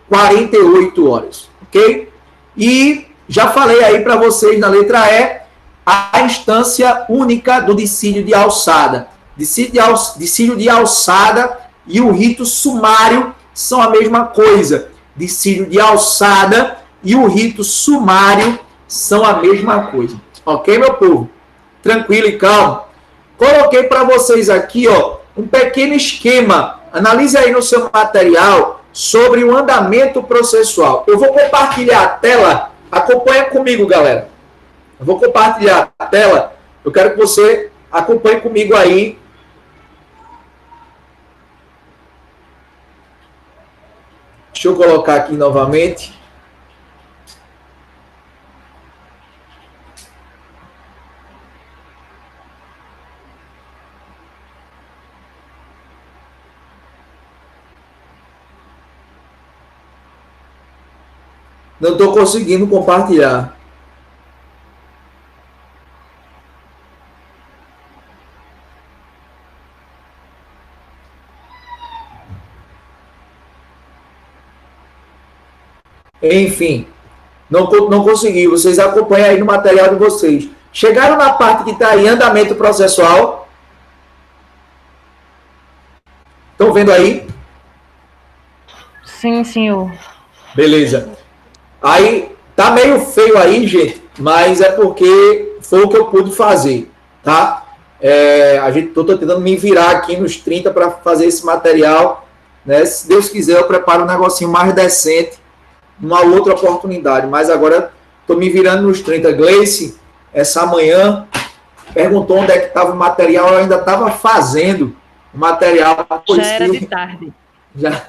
48 horas, ok? E já falei aí para vocês na letra E, a instância única do dissídio de alçada. Dissídio de alçada e o rito sumário são a mesma coisa. Dissídio de alçada e o rito sumário são a mesma coisa. Ok, meu povo? Tranquilo e calmo. Coloquei para vocês aqui, ó, um pequeno esquema. Analise aí no seu material sobre o andamento processual. Eu vou compartilhar a tela. Acompanha comigo, galera. Eu vou compartilhar a tela. Eu quero que você acompanhe comigo aí. Deixa eu colocar aqui novamente. Não estou conseguindo compartilhar. Enfim, não consegui. Vocês acompanham aí no material de vocês. Chegaram na parte que está aí, andamento processual. Estão vendo aí? Sim, senhor. Beleza. Aí, tá meio feio aí, gente, mas é porque foi o que eu pude fazer, tá? Tô tentando me virar aqui nos 30 para fazer esse material, né? Se Deus quiser, eu preparo um negocinho mais decente numa outra oportunidade, mas agora tô me virando nos 30. Gleice, essa manhã, perguntou onde é que estava o material, eu ainda estava fazendo o material. Já era de tarde. Já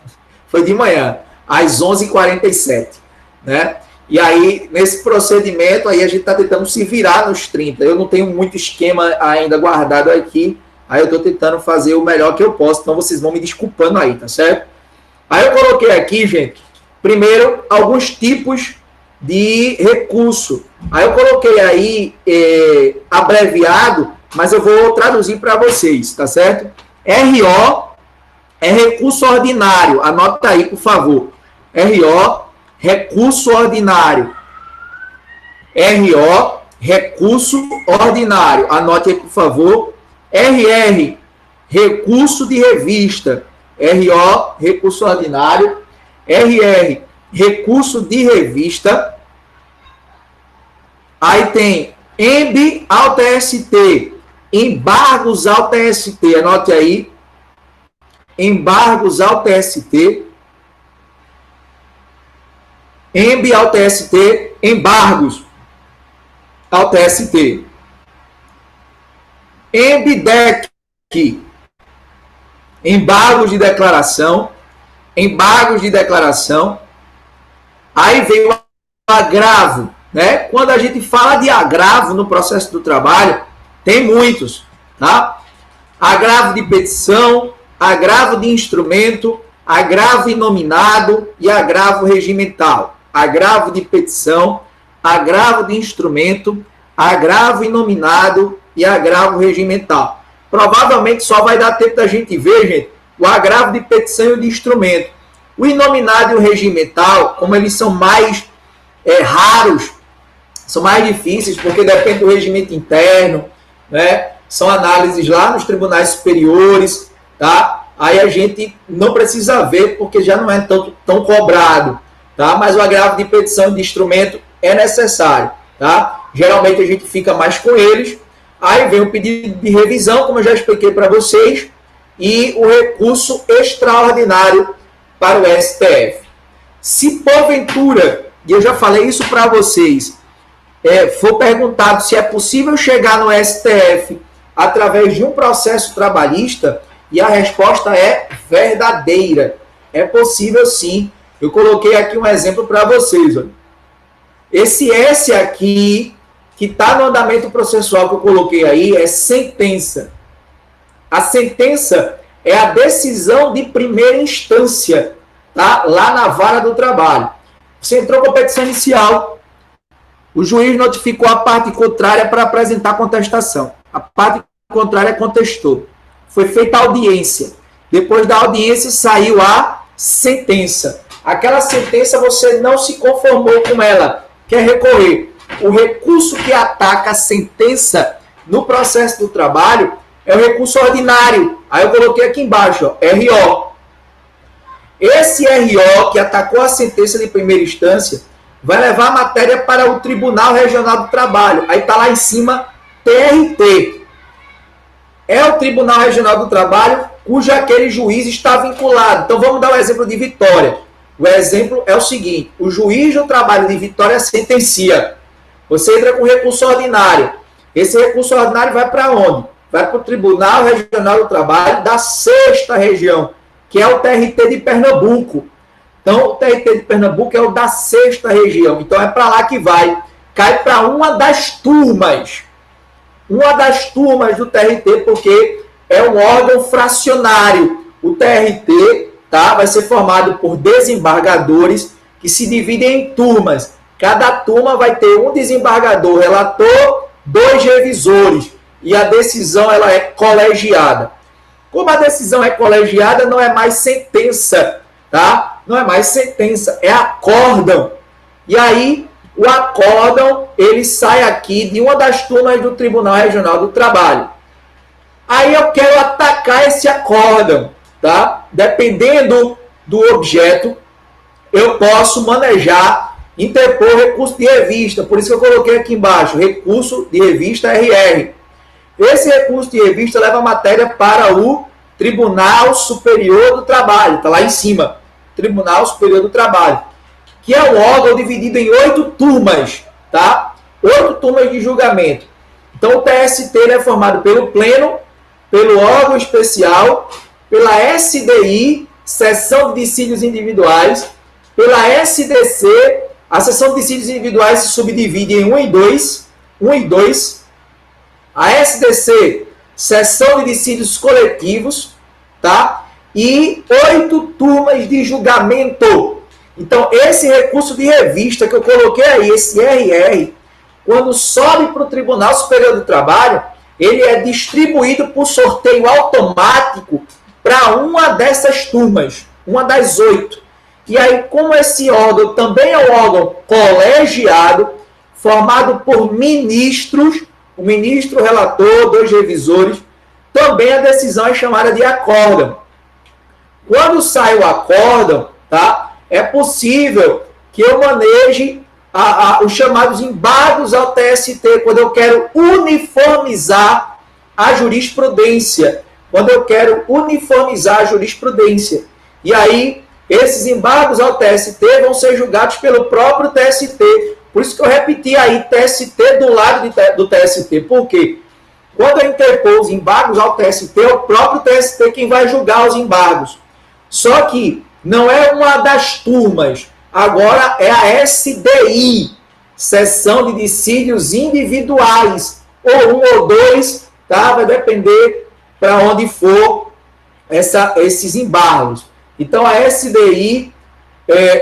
foi de manhã, às 11h47, né? E aí, nesse procedimento, aí a gente está tentando se virar nos 30. Eu não tenho muito esquema ainda guardado aqui, aí eu estou tentando fazer o melhor que eu posso, então vocês vão me desculpando aí, tá certo? Aí eu coloquei aqui, gente, primeiro, alguns tipos de recurso. Aí eu coloquei aí abreviado, mas eu vou traduzir para vocês, tá certo? RO é recurso ordinário. Anota aí, por favor. RO, recurso ordinário. RO, recurso ordinário. Anote aí, por favor. RR, recurso de revista. RO, recurso ordinário. RR, recurso de revista. Aí tem EMB ao TST, embargos ao TST. Anote aí. Embargos ao TST. EMB ao TST, embargos ao TST. EMBDEC, embargos de declaração. Embargos de declaração. Aí vem o agravo, né? Quando a gente fala de agravo no processo do trabalho, tem muitos, tá? Agravo de petição, agravo de instrumento, agravo inominado e agravo regimental. Agravo de petição, agravo de instrumento, agravo inominado e agravo regimental. Provavelmente só vai dar tempo da gente ver, gente, o agravo de petição e o de instrumento. O inominado e o regimental, como eles são mais raros, são mais difíceis, porque depende do regimento interno, né? São análises lá nos tribunais superiores, tá? Aí a gente não precisa ver, porque já não é tão cobrado, tá? Mas o agravo de petição e de instrumento é necessário, tá? Geralmente a gente fica mais com eles. Aí vem o pedido de revisão, como eu já expliquei para vocês, e o recurso extraordinário para o STF. Se porventura, e eu já falei isso para vocês, for perguntado se é possível chegar no STF através de um processo trabalhista, e a resposta é verdadeira. É possível sim. Eu coloquei aqui um exemplo para vocês. Olha. Esse S aqui, que está no andamento processual que eu coloquei aí, é sentença. A sentença é a decisão de primeira instância, tá? Lá na vara do trabalho. Você entrou com a petição inicial, o juiz notificou a parte contrária para apresentar contestação. A parte contrária contestou. Foi feita a audiência. Depois da audiência saiu a sentença. Aquela sentença você não se conformou com ela, quer recorrer. O recurso que ataca a sentença no processo do trabalho é o recurso ordinário. Aí eu coloquei aqui embaixo, ó, RO. Esse RO que atacou a sentença de primeira instância vai levar a matéria para o Tribunal Regional do Trabalho. Aí está lá em cima, TRT. É o Tribunal Regional do Trabalho cujo aquele juiz está vinculado. Então vamos dar um exemplo de Vitória. O exemplo é o seguinte, o juiz do trabalho de Vitória sentencia. Você entra com recurso ordinário. Esse recurso ordinário vai para onde? Vai para o Tribunal Regional do Trabalho da 6ª região, que é o TRT de Pernambuco. Então, o TRT de Pernambuco é o da 6ª região. Então, é para lá que vai. Cai para uma das turmas. Uma das turmas do TRT, porque é um órgão fracionário. O TRT, tá, vai ser formado por desembargadores, que se dividem em turmas. Cada turma vai ter um desembargador, relator, 2 revisores. E a decisão ela é colegiada. Como a decisão é colegiada, não é mais sentença, tá? Não é mais sentença, é acórdão. E aí, o acórdão, ele sai aqui de uma das turmas do Tribunal Regional do Trabalho. Aí eu quero atacar esse acórdão, tá? Dependendo do objeto, eu posso manejar, interpor recurso de revista. Por isso que eu coloquei aqui embaixo, recurso de revista RR. Esse recurso de revista leva a matéria para o Tribunal Superior do Trabalho. Está lá em cima. Tribunal Superior do Trabalho. Que é um órgão dividido em 8 turmas. Tá? 8 turmas de julgamento. Então o TST é formado pelo Pleno, pelo órgão especial, pela SDI, Seção de Dissídios Individuais, pela SDC, a Seção de Dissídios Individuais se subdivide em 1 e 2. 1 e 2. A SDC, Seção de Dissídios Coletivos, tá? E 8 turmas de julgamento. Então, esse recurso de revista que eu coloquei aí, esse RR, quando sobe para o Tribunal Superior do Trabalho, ele é distribuído por sorteio automático para uma dessas turmas, uma das 8. E aí, como esse órgão também é um órgão colegiado, formado por ministros, o ministro relator, 2 revisores, também a decisão é chamada de acórdão. Quando sai o acórdão, tá, é possível que eu maneje os chamados embargos ao TST, quando eu quero uniformizar a jurisprudência. Quando eu quero uniformizar a jurisprudência. E aí, esses embargos ao TST vão ser julgados pelo próprio TST. Por isso que eu repeti aí, TST do lado do TST. Por quê? Quando eu interpor os embargos ao TST, é o próprio TST quem vai julgar os embargos. Só que não é uma das turmas. Agora é a SDI, Seção de Dissídios Individuais. Ou 1 ou 2, tá? Vai depender para onde for esses embargos. Então a SDI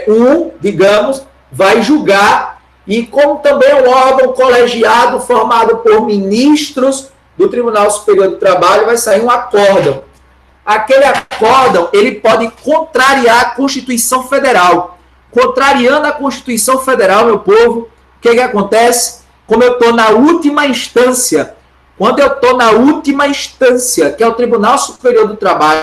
1, digamos, vai julgar. E como também é um órgão colegiado formado por ministros do Tribunal Superior do Trabalho, vai sair um acórdão. Aquele acórdão, ele pode contrariar a Constituição Federal. Contrariando a Constituição Federal, meu povo, o que acontece? Como eu estou na última instância, quando eu estou na última instância, que é o Tribunal Superior do Trabalho,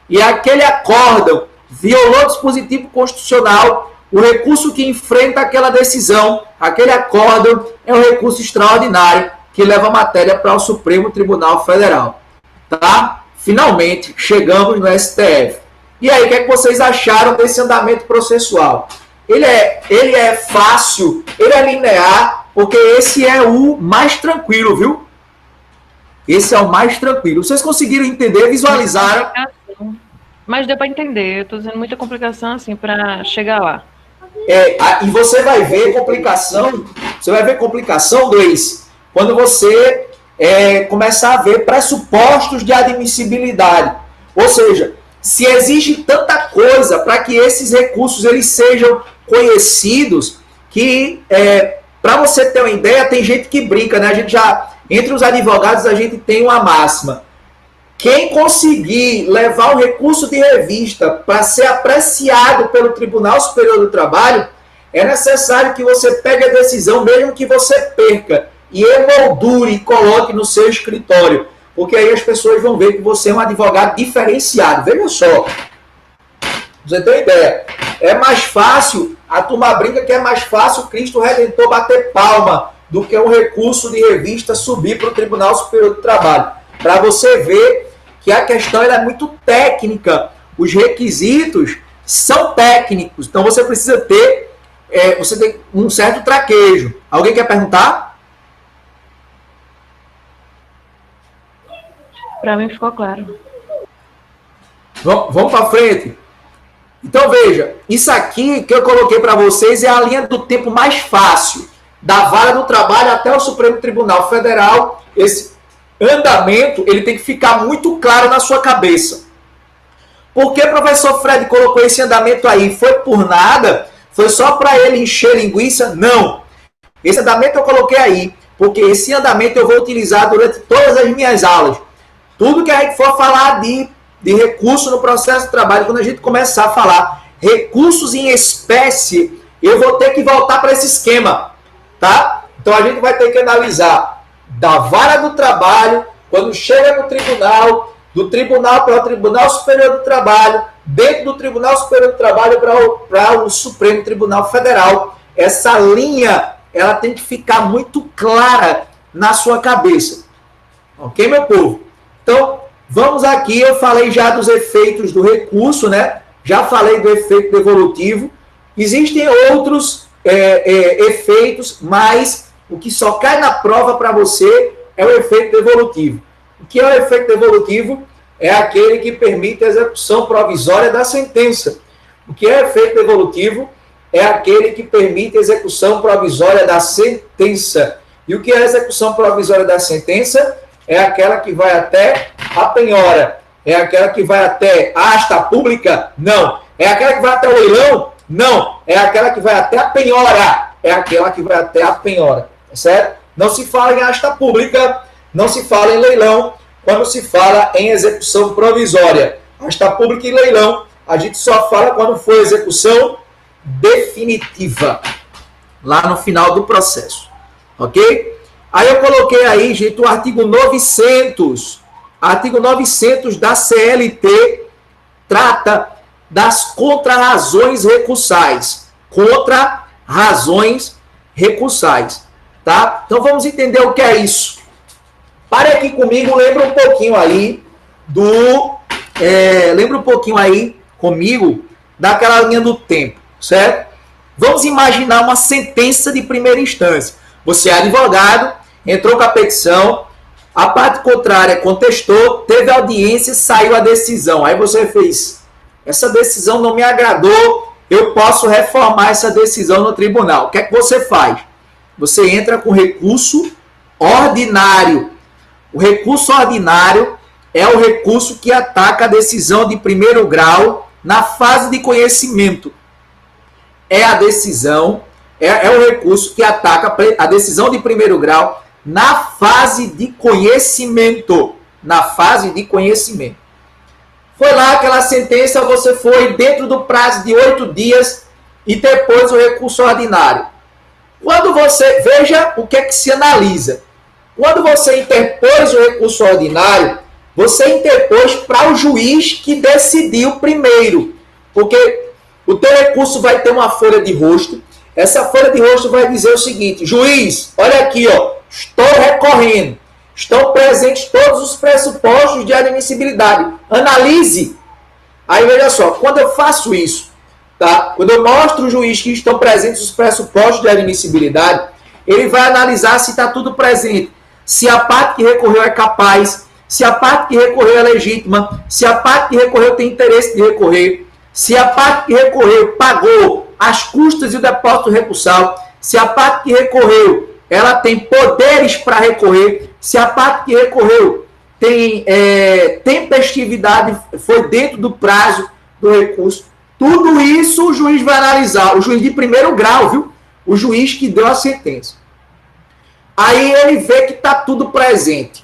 e aquele acórdão violou o dispositivo constitucional, o recurso que enfrenta aquela decisão, aquele acórdão, é um recurso extraordinário que leva a matéria para o Supremo Tribunal Federal. Tá? Finalmente, chegamos no STF. E aí, o que é que vocês acharam desse andamento processual? Ele é fácil, ele é linear, porque esse é o mais tranquilo, viu? Esse é o mais tranquilo. Vocês conseguiram entender, visualizaram? Mas deu para entender. Eu estou dizendo muita complicação assim para chegar lá. E você vai ver complicação, Gleice, quando você começar a ver pressupostos de admissibilidade. Ou seja, se existe tanta coisa para que esses recursos eles sejam conhecidos, que para você ter uma ideia, tem gente que brinca, né? A gente já, entre os advogados, a gente tem uma máxima. Quem conseguir levar um recurso de revista para ser apreciado pelo Tribunal Superior do Trabalho, é necessário que você pegue a decisão, mesmo que você perca, e emoldure e coloque no seu escritório, porque aí as pessoas vão ver que você é um advogado diferenciado. Veja só, você tem uma ideia, é mais fácil, a turma brinca que é mais fácil Cristo Redentor bater palma do que um recurso de revista subir para o Tribunal Superior do Trabalho, para você ver que a questão é muito técnica, os requisitos são técnicos, então você precisa ter você tem um certo traquejo. Alguém quer perguntar? Para mim ficou claro. Vamos para frente. Então veja, isso aqui que eu coloquei para vocês é a linha do tempo mais fácil, da Vara do Trabalho até o Supremo Tribunal Federal. Esse andamento ele tem que ficar muito claro na sua cabeça. Por que o professor Fred colocou esse andamento aí? Foi por nada. Foi só para ele encher linguiça? Não. Esse andamento eu coloquei aí, porque esse andamento eu vou utilizar durante todas as minhas aulas. Tudo que a gente for falar de recurso no processo de trabalho, quando a gente começar a falar recursos em espécie, eu vou ter que voltar para esse esquema, tá? Então a gente vai ter que analisar da vara do trabalho, quando chega no tribunal, do tribunal para o Tribunal Superior do Trabalho, dentro do Tribunal Superior do Trabalho para o Supremo Tribunal Federal. Essa linha, ela tem que ficar muito clara na sua cabeça. Ok, meu povo? Então, vamos aqui, eu falei já dos efeitos do recurso, né? Já falei do efeito devolutivo. Existem outros efeitos, mas o que só cai na prova para você é o efeito devolutivo. O que é o efeito devolutivo? É aquele que permite a execução provisória da sentença. O que é efeito devolutivo? É aquele que permite a execução provisória da sentença. E o que é a execução provisória da sentença? É aquela que vai até a penhora. É aquela que vai até a asta pública? Não. É aquela que vai até o leilão? Não. É aquela que vai até a penhora. É aquela que vai até a penhora. Certo? Não se fala em asta pública, não se fala em leilão, quando se fala em execução provisória. Asta pública e leilão, a gente só fala quando for execução definitiva, lá no final do processo. Ok? Aí eu coloquei aí, gente, o artigo 900. Artigo 900 da CLT trata das contrarrazões recursais. Contrarrazões recursais. Tá? Então vamos entender o que é isso. Pare aqui comigo, lembra um pouquinho aí comigo daquela linha do tempo, certo? Vamos imaginar uma sentença de primeira instância. Você é advogado, entrou com a petição, a parte contrária contestou, teve audiência, saiu a decisão. Aí você fez, essa decisão não me agradou, eu posso reformar essa decisão no tribunal. O que é que você faz? Você entra com recurso ordinário. O recurso ordinário é o recurso que ataca a decisão de primeiro grau na fase de conhecimento. É a decisão, é o recurso que ataca a decisão de primeiro grau na fase de conhecimento. Na fase de conhecimento. Foi lá aquela sentença, você foi dentro do prazo de 8 dias e depois o recurso ordinário. Quando você, veja o que é que se analisa. Quando você interpôs o recurso ordinário, você interpôs para o juiz que decidiu primeiro. Porque o teu recurso vai ter uma folha de rosto. Essa folha de rosto vai dizer o seguinte: juiz, olha aqui, ó, estou recorrendo. Estão presentes todos os pressupostos de admissibilidade. Analise. Aí veja só, quando eu faço isso, tá? Quando eu mostro ao juiz que estão presentes os pressupostos de admissibilidade, ele vai analisar se está tudo presente. Se a parte que recorreu é capaz, se a parte que recorreu é legítima, se a parte que recorreu tem interesse de recorrer, se a parte que recorreu pagou as custas e o depósito recursal, se a parte que recorreu ela tem poderes para recorrer, se a parte que recorreu tem tempestividade, foi dentro do prazo do recurso. Tudo isso o juiz vai analisar, o juiz de primeiro grau, viu? O juiz que deu a sentença. Aí ele vê que está tudo presente.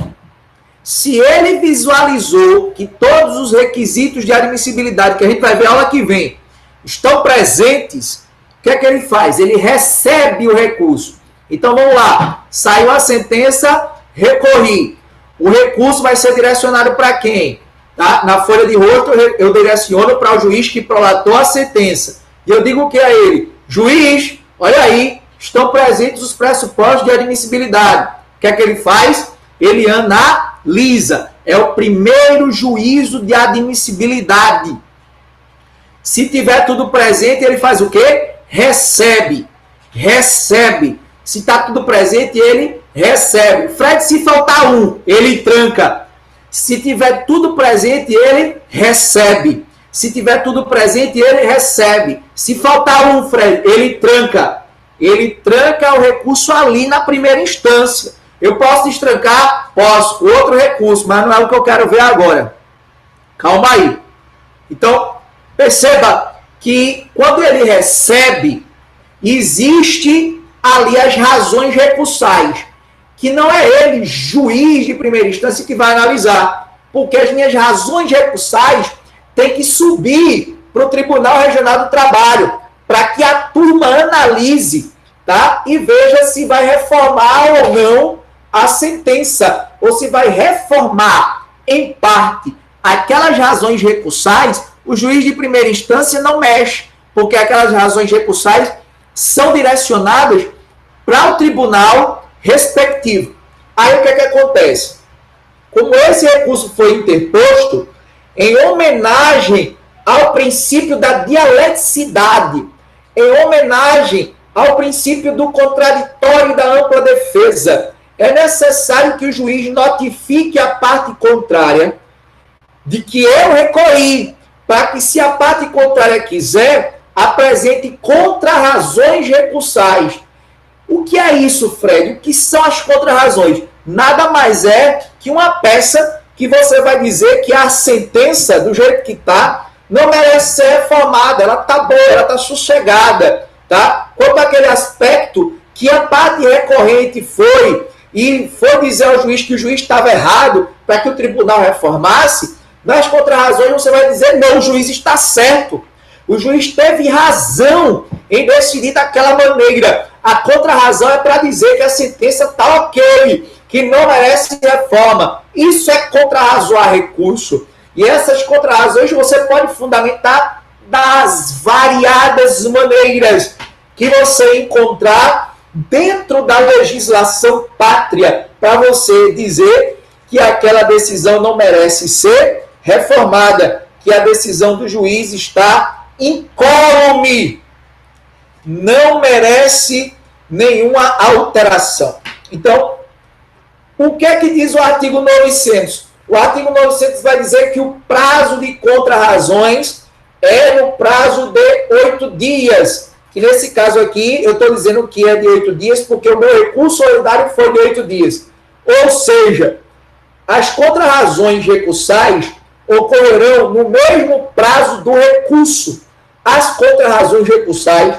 Se ele visualizou que todos os requisitos de admissibilidade, que a gente vai ver a aula que vem, estão presentes, o que é que ele faz? Ele recebe o recurso. Então vamos lá, saiu a sentença, recorri. O recurso vai ser direcionado para quem? Tá? Na folha de rosto eu direciono para o juiz que prolatou a sentença. E eu digo o que a ele? Juiz, olha aí, estão presentes os pressupostos de admissibilidade. O que é que ele faz? Ele analisa. É o primeiro juízo de admissibilidade. Se tiver tudo presente, ele faz o quê? Recebe. Recebe. Se está tudo presente, ele recebe. Fred, se faltar um, ele tranca. Se tiver tudo presente, ele recebe. Se tiver tudo presente, ele recebe. Se faltar um, Fred, ele tranca. Ele tranca o recurso ali na primeira instância. Eu posso destrancar? Posso. Outro recurso, mas não é o que eu quero ver agora. Calma aí. Então, perceba que quando ele recebe, existe ali as razões recursais, que não é ele, juiz de primeira instância, que vai analisar, porque as minhas razões recursais têm que subir para o Tribunal Regional do Trabalho, para que a turma analise, tá? E veja se vai reformar ou não a sentença, ou se vai reformar, em parte, aquelas razões recursais. O juiz de primeira instância não mexe, porque aquelas razões recursais são direcionadas para o tribunal respectivo. Aí o que é que acontece? Como esse recurso foi interposto, em homenagem ao princípio da dialeticidade, em homenagem ao princípio do contraditório e da ampla defesa, é necessário que o juiz notifique a parte contrária de que eu recorri, para que, se a parte contrária quiser, apresente contrarrazões recursais. O que é isso, Fred? O que são as contrarrazões? Nada mais é que uma peça que você vai dizer que a sentença, do jeito que está, não merece ser reformada, ela está boa, ela está sossegada, tá? Quanto àquele aspecto que a parte recorrente foi dizer ao juiz que o juiz estava errado para que o tribunal reformasse, nas contrarrazões você vai dizer, não, o juiz está certo. O juiz teve razão em decidir daquela maneira. A contrarrazão é para dizer que a sentença está ok, que não merece reforma. Isso é contrarrazoar recurso. E essas contrarrazões você pode fundamentar das variadas maneiras que você encontrar dentro da legislação pátria, para você dizer que aquela decisão não merece ser reformada, que a decisão do juiz está incólume, não merece nenhuma alteração. Então, o que é que diz o artigo 900? O artigo 900 vai dizer que o prazo de contrarrazões é no prazo de 8 dias. E nesse caso aqui, eu estou dizendo que é de 8 dias, porque o meu recurso solidário foi de 8 dias. Ou seja, as contrarrazões recursais ocorrerão no mesmo prazo do recurso. As contrarrazões recursais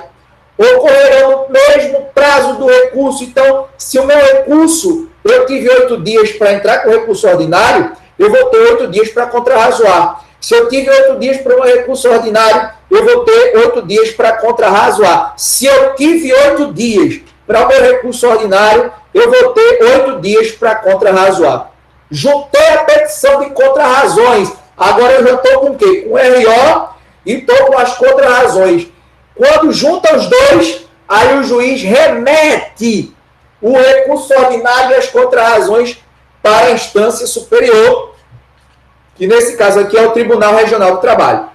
ocorrerão no mesmo prazo do recurso. Então, se o meu recurso, eu tive 8 dias para entrar com o recurso ordinário, eu vou ter 8 dias para contrarrazoar. Se eu tive 8 dias para o meu recurso ordinário, eu vou ter 8 dias para contrarrazoar. Se eu tive 8 dias para o meu recurso ordinário, eu vou ter 8 dias para contrarrazoar. Juntei a petição de contrarrazões. Agora eu já estou com o quê? Com RO e estou com as contrarrazões. Quando junta os dois, aí o juiz remete o recurso ordinário e as contrarrazões para a instância superior, que nesse caso aqui é o Tribunal Regional do Trabalho.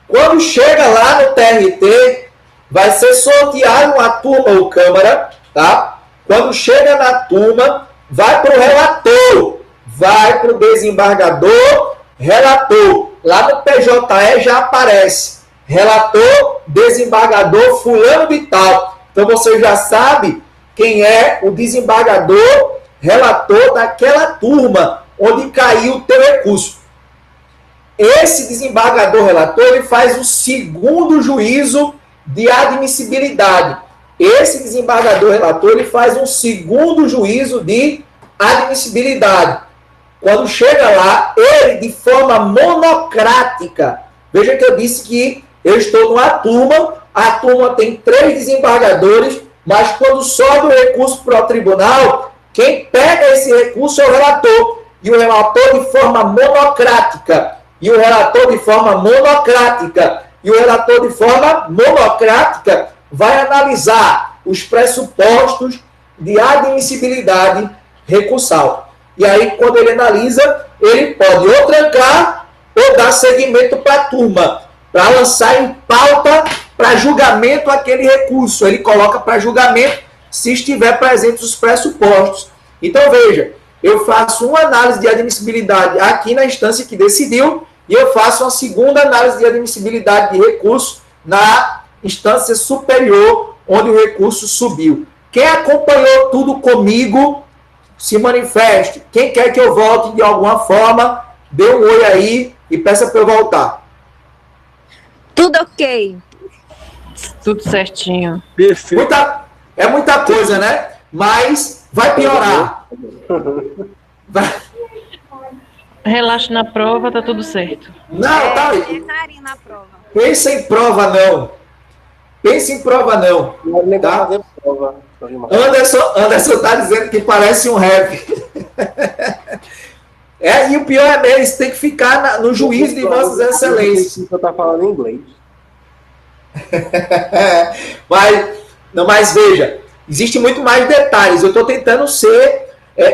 Quando chega lá no TRT, vai ser sorteado uma turma ou câmara, tá? Quando chega na turma, vai para o relator, vai para o desembargador, relator. Lá no PJE já aparece relator, desembargador, fulano de tal. Então você já sabe quem é o desembargador, relator daquela turma onde caiu o teu recurso. Esse desembargador relator, ele faz o segundo juízo de admissibilidade. Esse desembargador relator, ele faz um segundo juízo de admissibilidade. Quando chega lá, ele, de forma monocrática, veja que eu disse que eu estou numa turma, a turma tem 3 desembargadores, mas quando sobe o recurso para o tribunal, quem pega esse recurso é o relator. E o relator de forma monocrática. E o relator de forma monocrática. E o relator de forma monocrática vai analisar os pressupostos de admissibilidade recursal. E aí, quando ele analisa, ele pode ou trancar ou dar seguimento para a turma, para lançar em pauta para julgamento aquele recurso. Ele coloca para julgamento se estiver presentes os pressupostos. Então, veja, eu faço uma análise de admissibilidade aqui na instância que decidiu e eu faço uma segunda análise de admissibilidade de recurso na instância superior, onde o recurso subiu. Quem acompanhou tudo comigo, se manifeste. Quem quer que eu volte de alguma forma, dê um oi aí e peça para eu voltar. Tudo ok. Tudo certinho. Perfeito. É muita coisa, né? Mas vai piorar. Relaxa na prova, tá tudo certo. Não, tá. É carinho na prova. Pensa em prova, não. Pense em prova, não. Não é nem pra Tá? fazer prova. Anderson tá dizendo que parece um rap. E o pior é mesmo, isso tem que ficar no juízo de Vossas Excelências. Você tá falando em inglês. mas veja, existe muito mais detalhes. Eu estou tentando ser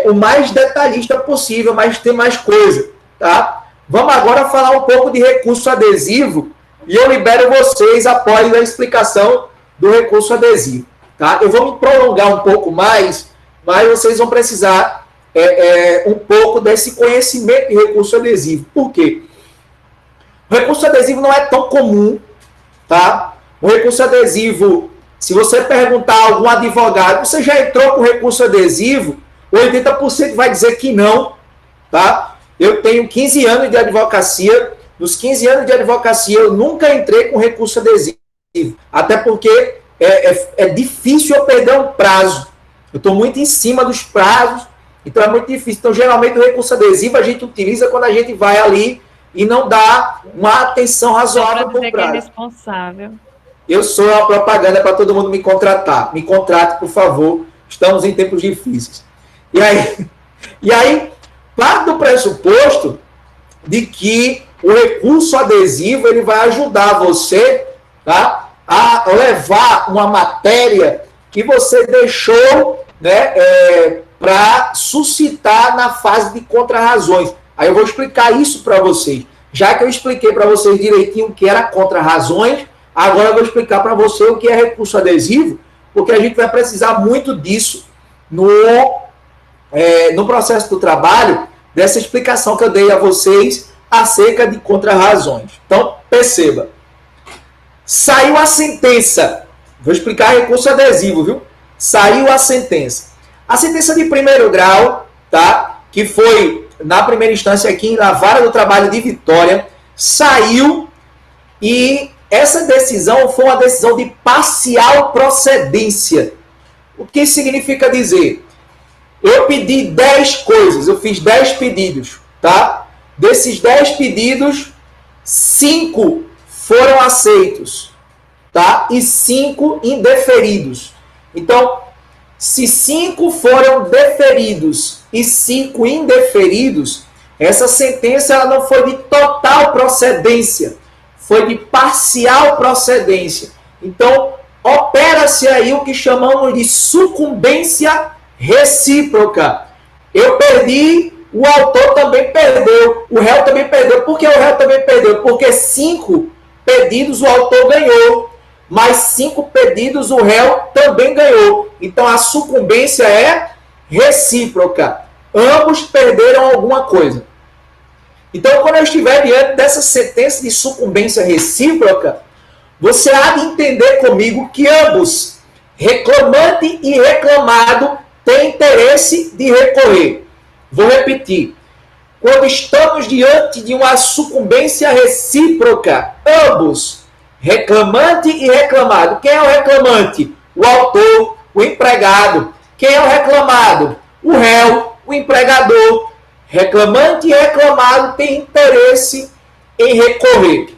o mais detalhista possível, mas tem mais coisa, tá? Vamos agora falar um pouco de recurso adesivo e eu libero vocês após a explicação do recurso adesivo, tá? Eu vou me prolongar um pouco mais, mas vocês vão precisar um pouco desse conhecimento de recurso adesivo. Por quê? O recurso adesivo não é tão comum, tá? O recurso adesivo, se você perguntar a algum advogado, você já entrou com recurso adesivo? 80% vai dizer que não, tá? Eu tenho 15 anos de advocacia, nos 15 anos de advocacia eu nunca entrei com recurso adesivo, até porque é difícil eu perder um prazo. Eu estou muito em cima dos prazos, então é muito difícil. Então, geralmente, o recurso adesivo a gente utiliza quando a gente vai ali e não dá uma atenção razoável para o prazo. Que é responsável. Eu sou uma propaganda para todo mundo me contratar. Me contrate, por favor. Estamos em tempos difíceis. E aí parte do pressuposto de que o recurso adesivo ele vai ajudar você, tá, a levar uma matéria que você deixou, né, para suscitar na fase de contrarrazões. Aí eu vou explicar isso para vocês. Já que eu expliquei para vocês direitinho o que era contrarrazões, agora eu vou explicar para você o que é recurso adesivo, porque a gente vai precisar muito disso no processo do trabalho, dessa explicação que eu dei a vocês acerca de contrarrazões. Então, perceba. Saiu a sentença. Vou explicar recurso adesivo, viu? Saiu a sentença. A sentença de primeiro grau, tá? Que foi, na primeira instância aqui, na Vara do Trabalho de Vitória, saiu e essa decisão foi uma decisão de parcial procedência. O que significa dizer? Eu pedi 10 coisas, eu fiz 10 pedidos, tá? Desses 10 pedidos, 5 foram aceitos, tá? E 5 indeferidos. Então, se 5 foram deferidos e 5 indeferidos, essa sentença ela não foi de total procedência, foi de parcial procedência. Então, opera-se aí o que chamamos de sucumbência recíproca. Eu perdi, o autor também perdeu, o réu também perdeu. Por que o réu também perdeu? Porque 5 pedidos o autor ganhou, mas 5 pedidos o réu também ganhou. Então a sucumbência é recíproca. Ambos perderam alguma coisa. Então, quando eu estiver diante dessa sentença de sucumbência recíproca, você há de entender comigo que ambos, reclamante e reclamado, têm interesse de recorrer. Vou repetir. Quando estamos diante de uma sucumbência recíproca, ambos, reclamante e reclamado. Quem é o reclamante? O autor, o empregado. Quem é o reclamado? O réu, o empregador. Reclamante e reclamado têm interesse em recorrer.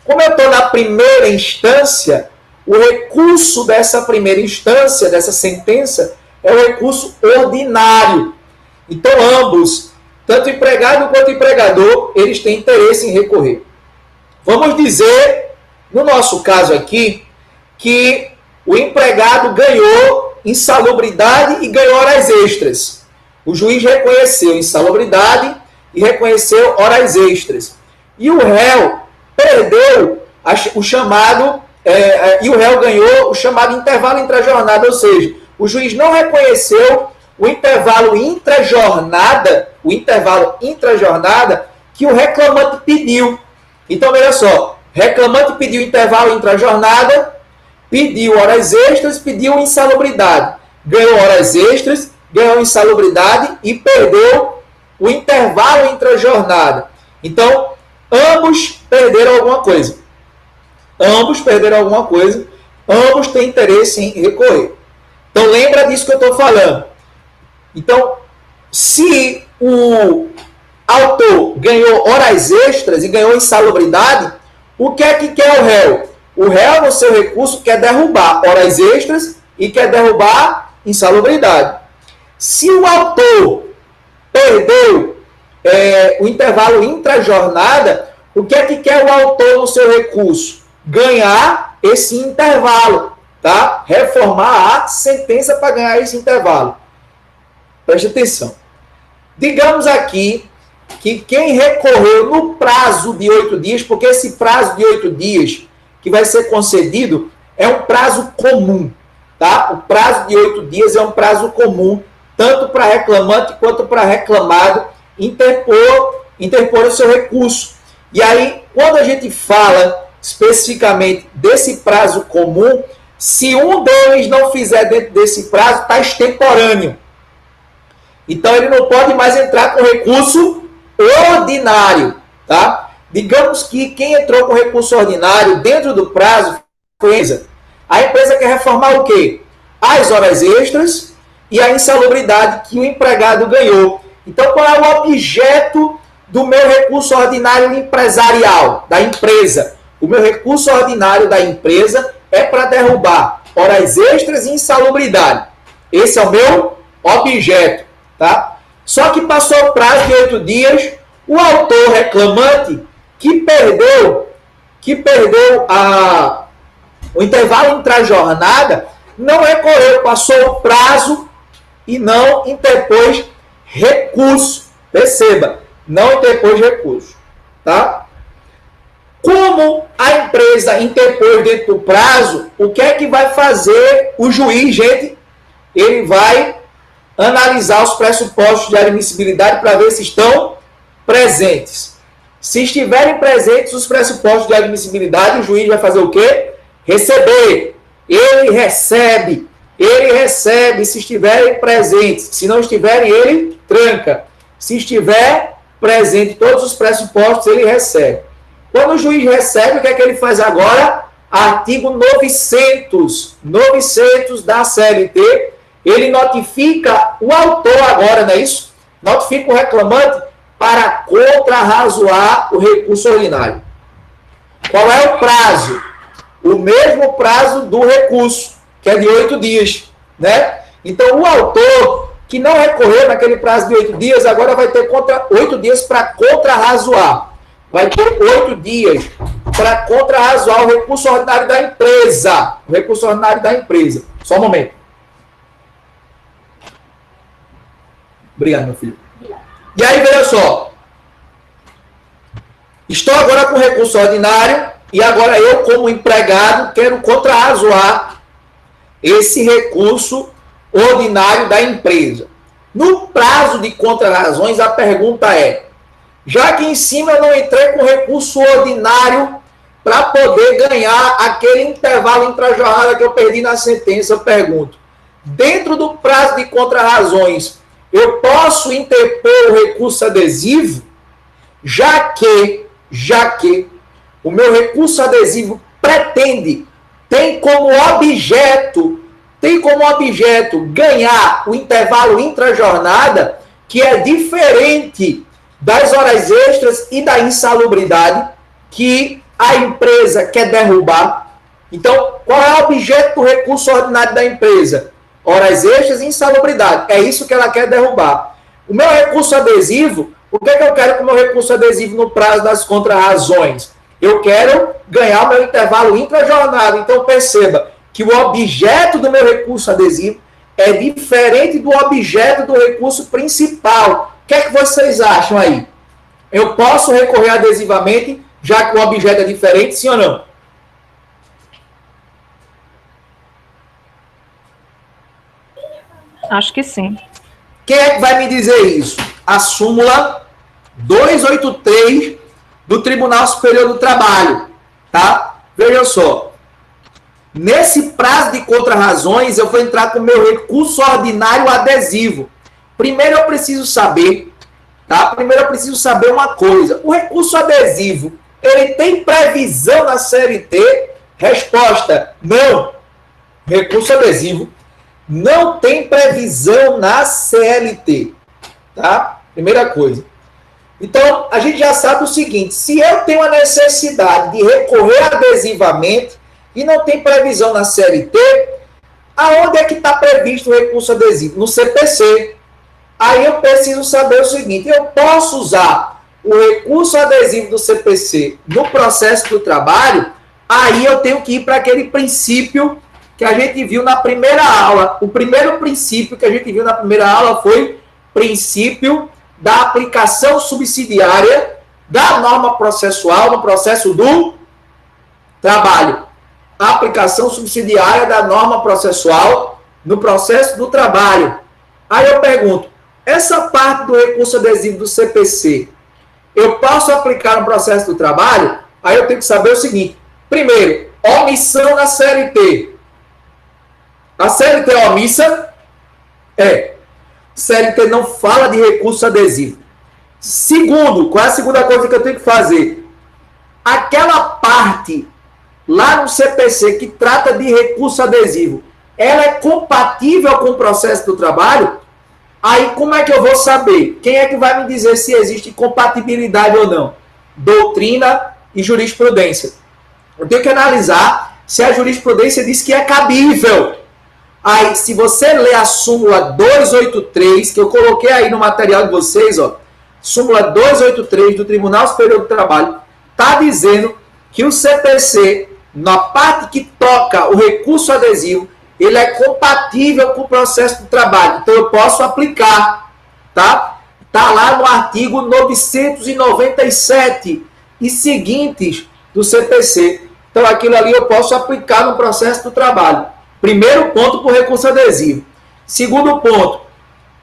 Como eu estou na primeira instância, o recurso dessa primeira instância, dessa sentença, é o recurso ordinário. Então, ambos, tanto empregado quanto empregador, eles têm interesse em recorrer. Vamos dizer, no nosso caso aqui, que o empregado ganhou insalubridade e ganhou horas extras. O juiz reconheceu insalubridade e reconheceu horas extras. E o réu perdeu o chamado, e o réu ganhou o chamado intervalo intrajornada, ou seja, o juiz não reconheceu o intervalo intrajornada que o reclamante pediu. Então, veja só, reclamante pediu intervalo intrajornada, pediu horas extras, pediu insalubridade. Ganhou horas extras, ganhou insalubridade e perdeu o intervalo intrajornada. Então, ambos perderam alguma coisa. Ambos perderam alguma coisa, ambos têm interesse em recorrer. Então, lembra disso que eu estou falando. Então, se o autor ganhou horas extras e ganhou insalubridade, o que é que quer o réu? O réu, no seu recurso, quer derrubar horas extras e quer derrubar insalubridade. Se o autor perdeu o intervalo intrajornada, o que é que quer o autor no seu recurso? Ganhar esse intervalo, tá? Reformar a sentença para ganhar esse intervalo. Preste atenção. Digamos aqui que quem recorreu no prazo de 8 dias, porque esse prazo de 8 dias que vai ser concedido é um prazo comum, tá? O prazo de 8 dias é um prazo comum, tanto para reclamante quanto para reclamado interpor o seu recurso. E aí, quando a gente fala especificamente desse prazo comum, se um deles não fizer dentro desse prazo, está extemporâneo. Então, ele não pode mais entrar com recurso ordinário, tá? Digamos que quem entrou com recurso ordinário dentro do prazo foi a empresa quer reformar o quê? As horas extras e a insalubridade que o empregado ganhou. Então, qual é o objeto do meu recurso ordinário empresarial, da empresa? O meu recurso ordinário da empresa é para derrubar horas extras e insalubridade. Esse é o meu objeto, tá? Só que passou o prazo de 8 dias, o autor reclamante que perdeu o intervalo intrajornada não recorreu, passou o prazo e não interpôs recurso. Perceba, não interpôs recurso, tá? Como a empresa interpôs dentro do prazo, o que é que vai fazer o juiz, gente? Ele vai analisar os pressupostos de admissibilidade para ver se estão presentes. Se estiverem presentes os pressupostos de admissibilidade, o juiz vai fazer o quê? Receber. Ele recebe se estiverem presentes. Se não estiverem, ele tranca. Se estiver presente todos os pressupostos, ele recebe. Quando o juiz recebe, o que é que ele faz agora? Artigo 900 da CLT, ele notifica o autor agora, não é isso? Notifica o reclamante para contrarrazoar o recurso ordinário. Qual é o prazo? O mesmo prazo do recurso, que é de 8 dias, né? Então, o autor que não recorreu naquele prazo de 8 dias, agora vai ter 8 dias para contrarrazoar. Vai ter 8 dias para contrarrazoar o recurso ordinário da empresa. O recurso ordinário da empresa. Só um momento. Obrigado, meu filho. E aí, veja só. Estou agora com recurso ordinário e agora eu, como empregado, quero contrarrazoar esse recurso ordinário da empresa. No prazo de contrarrazões, a pergunta é, já que em cima eu não entrei com recurso ordinário para poder ganhar aquele intervalo intrajornada que eu perdi na sentença, eu pergunto, dentro do prazo de contrarrazões, eu posso interpor o recurso adesivo, já que o meu recurso adesivo tem como objeto ganhar o intervalo intrajornada, que é diferente das horas extras e da insalubridade que a empresa quer derrubar. Então, qual é o objeto do recurso ordinário da empresa? Horas extras e insalubridade. É isso que ela quer derrubar. O meu recurso adesivo, o que é que eu quero com o meu recurso adesivo no prazo das contrarrazões? Eu quero ganhar o meu intervalo intrajornada. Então, perceba que o objeto do meu recurso adesivo é diferente do objeto do recurso principal. O que é que vocês acham aí? Eu posso recorrer adesivamente, já que o objeto é diferente, sim ou não? Acho que sim. Quem é que vai me dizer isso? A súmula 283 do Tribunal Superior do Trabalho, tá? Veja só. Nesse prazo de contrarrazões, eu vou entrar com o meu recurso ordinário adesivo. Primeiro eu preciso saber, tá? Primeiro eu preciso saber uma coisa. O recurso adesivo ele tem previsão na CLT? Resposta, não. Recurso adesivo não tem previsão na CLT, tá? Primeira coisa. Então, a gente já sabe o seguinte, se eu tenho a necessidade de recorrer adesivamente e não tem previsão na CLT, aonde é que está previsto o recurso adesivo? No CPC. Aí eu preciso saber o seguinte, eu posso usar o recurso adesivo do CPC no processo do trabalho, aí eu tenho que ir para aquele princípio que a gente viu na primeira aula. O primeiro princípio que a gente viu na primeira aula foi princípio da aplicação subsidiária da norma processual no processo do trabalho. A aplicação subsidiária da norma processual no processo do trabalho. Aí eu pergunto, essa parte do recurso adesivo do CPC, eu posso aplicar no processo do trabalho? Aí eu tenho que saber o seguinte, primeiro, omissão na CLT. A CLT é omissa? É. CLT não fala de recurso adesivo. Segundo, qual é a segunda coisa que eu tenho que fazer? Aquela parte lá no CPC que trata de recurso adesivo, ela é compatível com o processo do trabalho? Aí como é que eu vou saber? Quem é que vai me dizer se existe compatibilidade ou não? Doutrina e jurisprudência. Eu tenho que analisar se a jurisprudência diz que é cabível. Aí, se você ler a súmula 283, que eu coloquei aí no material de vocês, ó, súmula 283 do Tribunal Superior do Trabalho, está dizendo que o CPC, na parte que toca o recurso adesivo, ele é compatível com o processo do trabalho. Então, eu posso aplicar, tá? Está lá no artigo 997 e seguintes do CPC. Então, aquilo ali eu posso aplicar no processo do trabalho. Primeiro ponto para o recurso adesivo. Segundo ponto,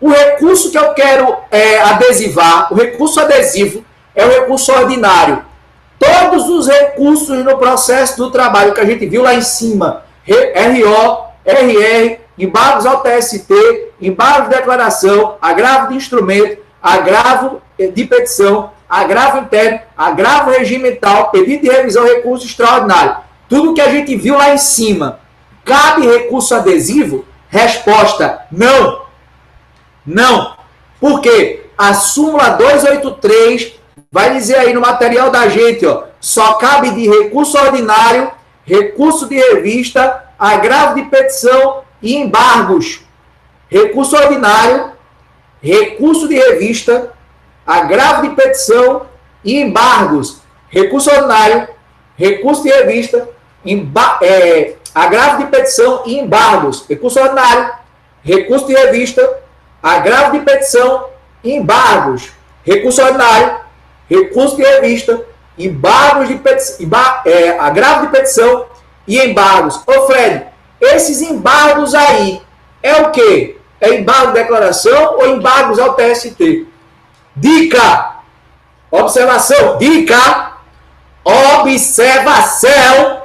o recurso que eu quero adesivar, o recurso adesivo é o recurso ordinário. Todos os recursos no processo do trabalho que a gente viu lá em cima, RO, RR, embargos ao TST, embargo de declaração, agravo de instrumento, agravo de petição, agravo interno, agravo regimental, pedido de revisão, recurso extraordinário. Tudo que a gente viu lá em cima. Cabe recurso adesivo? Resposta, não. Não. Por quê? A súmula 283 vai dizer aí no material da gente, ó, só cabe de recurso ordinário, recurso de revista, agravo de petição e embargos. Recurso ordinário, recurso de revista, agravo de petição e embargos. Recurso ordinário, recurso de revista, agravo de petição e embargos. Recurso ordinário, recurso de revista, agravo de petição e embargos. Recurso ordinário, recurso de revista, embargos de agravo de petição e embargos. Ô Fred, esses embargos aí é o quê? É embargo de declaração ou embargos ao TST? Dica! Observação! Dica! Observação!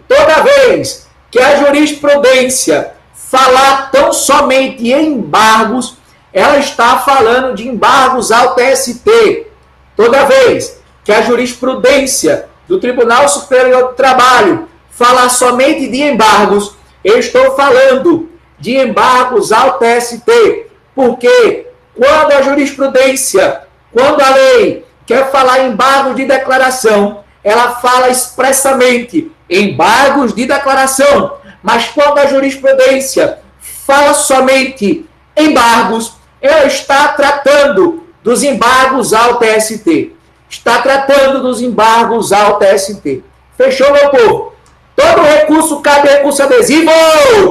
Toda vez que a jurisprudência falar tão somente em embargos, ela está falando de embargos ao TST. Toda vez que a jurisprudência do Tribunal Superior do Trabalho falar somente de embargos, eu estou falando de embargos ao TST. Porque quando a jurisprudência, quando a lei quer falar em embargos de declaração, ela fala expressamente embargos de declaração. Mas quando a jurisprudência fala somente embargos, ela está tratando dos embargos ao TST. Está tratando dos embargos ao TST. Fechou, meu povo? Todo recurso cabe recurso adesivo?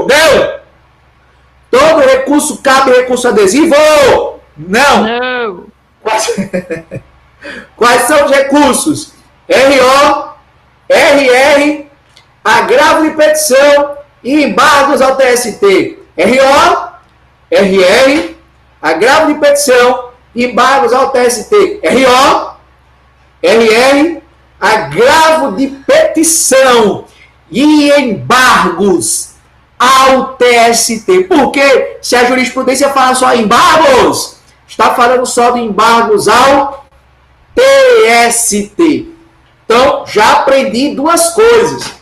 Não! Todo recurso cabe recurso adesivo? Não! Não. Quais são os recursos? RO, RR, agravo de petição e embargos ao TST. RO, RR, agravo de petição e embargos ao TST. RO, RR, agravo de petição e embargos ao TST. Porque se a jurisprudência fala só em embargos, está falando só de embargos ao TST. Então, já aprendi duas coisas.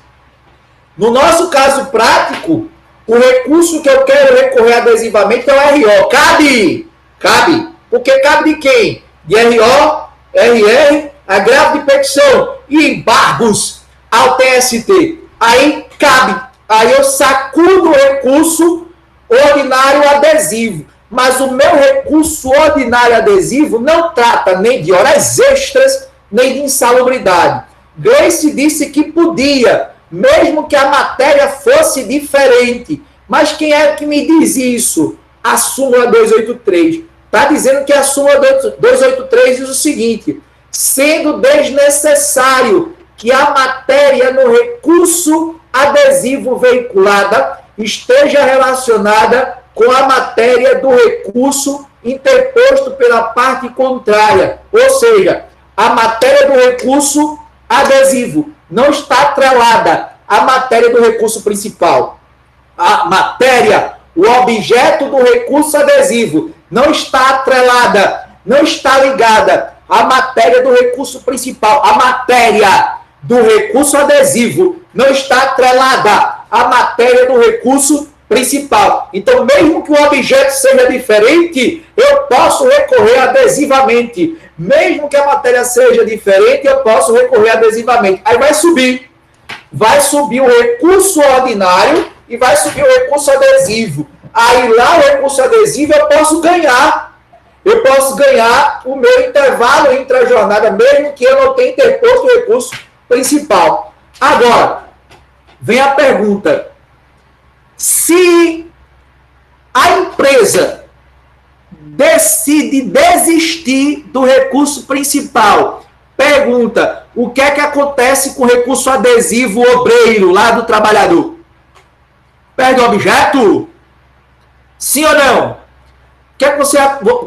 No nosso caso prático, o recurso que eu quero recorrer adesivamente é o RO. Cabe! Cabe. Porque cabe de quem? De RO, RR, agravo de petição e embargos ao TST. Aí cabe. Aí eu sacudo o recurso ordinário adesivo. Mas o meu recurso ordinário adesivo não trata nem de horas extras, nem de insalubridade. Gleice disse que podia, mesmo que a matéria fosse diferente. Mas quem é que me diz isso? A súmula 283. Está dizendo que a súmula 283 diz o seguinte: sendo desnecessário que a matéria no recurso adesivo veiculada esteja relacionada com a matéria do recurso interposto pela parte contrária. Ou seja, a matéria do recurso adesivo não está atrelada à matéria do recurso principal. A matéria, o objeto do recurso adesivo não está atrelada, não está ligada à matéria do recurso principal. A matéria do recurso adesivo não está atrelada à matéria do recurso principal. Então, mesmo que o objeto seja diferente, eu posso recorrer adesivamente. Mesmo que a matéria seja diferente, eu posso recorrer adesivamente. Aí vai subir. Vai subir o recurso ordinário e vai subir o recurso adesivo. Aí lá o recurso adesivo eu posso ganhar. Eu posso ganhar o meu intervalo entre a jornada, mesmo que eu não tenha interposto o recurso principal. Agora, vem a pergunta. Se a empresa decide desistir do recurso principal, pergunta, o que é que acontece com o recurso adesivo obreiro lá do trabalhador? Perde o objeto? Sim ou não? O que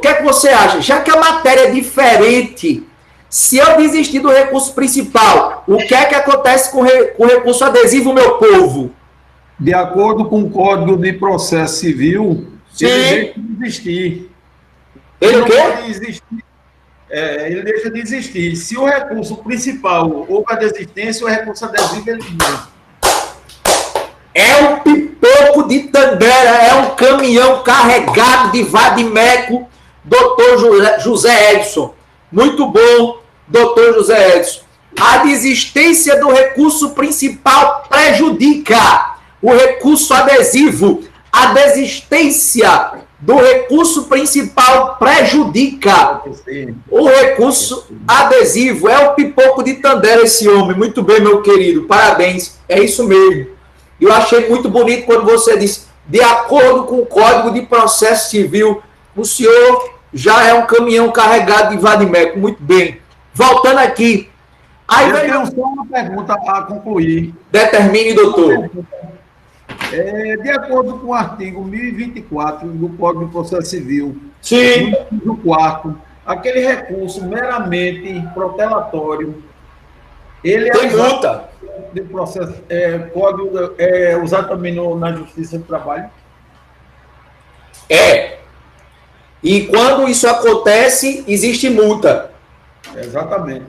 é que você acha? Já que a matéria é diferente, se eu desistir do recurso principal, o que é que acontece com o recurso adesivo, meu povo? De acordo com o Código de Processo Civil, Sim. ele deixa de existir. Ele o não quê? pode existir. Ele deixa de existir. Se o recurso principal houve a desistência, o recurso adesivo ele não. É um pipoco de Tandera, é um caminhão carregado de vadimeco, doutor José Edson. Muito bom, doutor José Edson. A desistência do recurso principal prejudica o recurso adesivo. A desistência do recurso principal prejudica o recurso adesivo. É o pipoco de Tandera esse homem. Muito bem, meu querido. Parabéns. É isso mesmo. Eu achei muito bonito quando você disse, de acordo com o Código de Processo Civil, o senhor já é um caminhão carregado de vadimeco. Muito bem. Voltando aqui. Aí eu tenho só uma pergunta a concluir. Determine, doutor. De acordo com o artigo 1024 do Código de Processo Civil, Sim. no quarto, aquele recurso meramente protelatório, ele Tem multa. De processo, pode usar também na Justiça do Trabalho? E quando isso acontece, existe multa. Exatamente.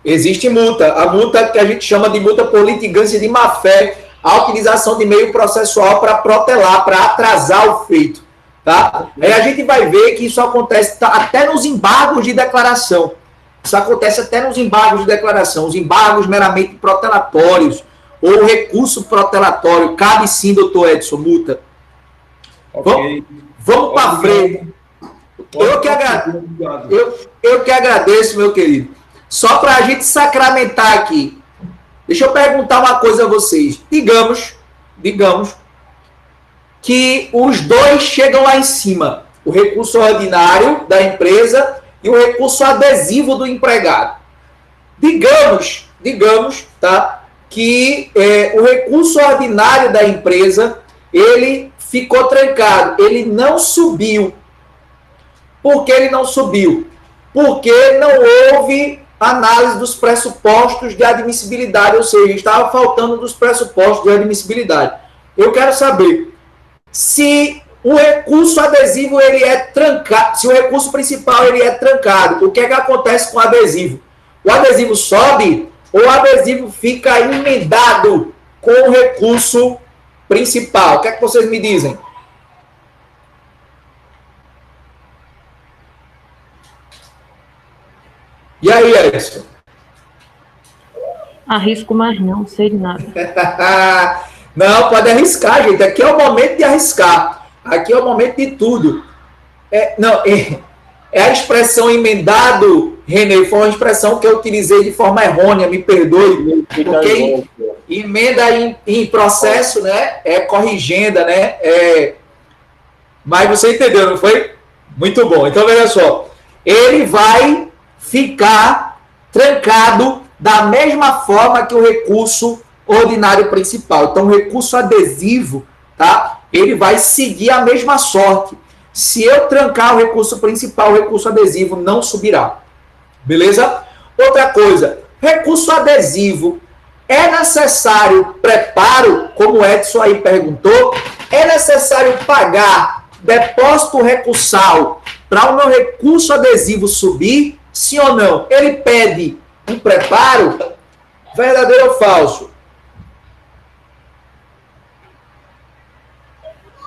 Existe multa. A multa que a gente chama de multa por litigância de má-fé, a utilização de meio processual para protelar, para atrasar o feito. Tá? Aí a gente vai ver que isso acontece até nos embargos de declaração. Isso acontece até nos embargos de declaração. Os embargos meramente protelatórios ou recurso protelatório. Cabe sim, doutor Edson, multa. Okay. Vamos para frente. Eu que agradeço, meu querido. Só para a gente sacramentar aqui. Deixa eu perguntar uma coisa a vocês. Digamos que os dois chegam lá em cima. O recurso ordinário da empresa e o recurso adesivo do empregado. Digamos, tá, que o recurso ordinário da empresa, ele ficou trancado, ele não subiu. Por que ele não subiu? Porque não houve análise dos pressupostos de admissibilidade, ou seja, estava faltando dos pressupostos de admissibilidade. Eu quero saber se o recurso adesivo ele é trancado, se o recurso principal ele é trancado, o que é que acontece com o adesivo? O adesivo sobe o adesivo fica emendado com o recurso principal? O que é que vocês me dizem? E aí, Edson? Arrisco mais não, sei de nada. Não, pode arriscar, gente. Aqui é o momento de arriscar. Aqui é o momento de tudo. É a expressão emendado, Renê, foi uma expressão que eu utilizei de forma errônea, me perdoe. Porque emenda em processo, né? É corrigenda, né? Mas você entendeu, não foi? Muito bom. Então, veja só. Ele vai ficar trancado da mesma forma que o recurso ordinário principal. Então, o recurso adesivo, tá? Ele vai seguir a mesma sorte. Se eu trancar o recurso principal, o recurso adesivo não subirá. Beleza? Outra coisa, recurso adesivo, é necessário preparo, como o Edson aí perguntou, é necessário pagar depósito recursal para o meu recurso adesivo subir, sim ou não? Ele pede um preparo, verdadeiro ou falso?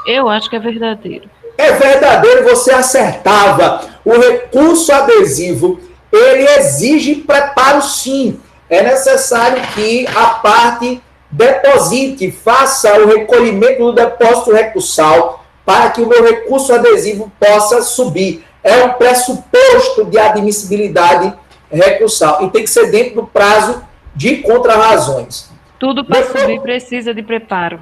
Eu acho que é verdadeiro. É verdadeiro, você acertava. O recurso adesivo, ele exige preparo sim. É necessário que a parte deposite, faça o recolhimento do depósito recursal para que o meu recurso adesivo possa subir. É um pressuposto de admissibilidade recursal e tem que ser dentro do prazo de contrarrazões. Tudo para subir precisa de preparo.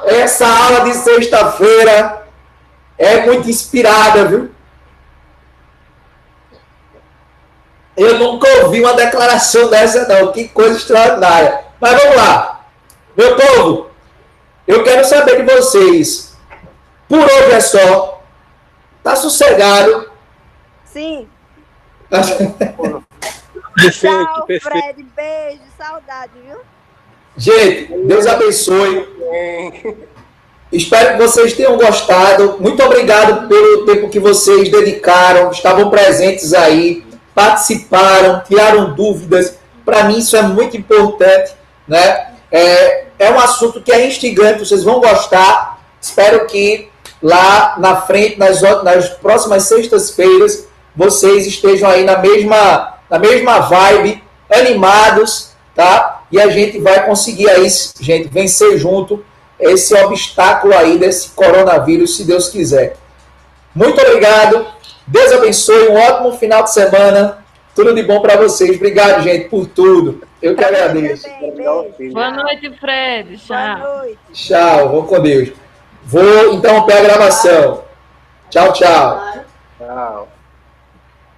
Essa aula de sexta-feira é muito inspirada, viu? Eu nunca ouvi uma declaração dessa, não. Que coisa extraordinária. Mas vamos lá. Meu povo, eu quero saber de vocês. Por hoje é só. Tá sossegado? Sim. Perfeito, Tchau, perfeito. Fred. Beijo, saudade, viu? Gente, Deus abençoe. Espero que vocês tenham gostado. Muito obrigado pelo tempo que vocês dedicaram, estavam presentes aí, participaram, tiraram dúvidas. Para mim isso é muito importante, né? É um assunto que é instigante, vocês vão gostar. Espero que lá na frente, nas próximas sextas-feiras, vocês estejam aí na mesma vibe, animados, tá? E a gente vai conseguir aí, gente, vencer junto esse obstáculo aí desse coronavírus, se Deus quiser. Muito obrigado. Deus abençoe. Um ótimo final de semana. Tudo de bom para vocês. Obrigado, gente, por tudo. Eu que agradeço. Beijo. Boa noite, Fred. Tchau. Boa noite. Tchau. Vou com Deus. Vou interromper a gravação. Tchau, tchau. Tchau.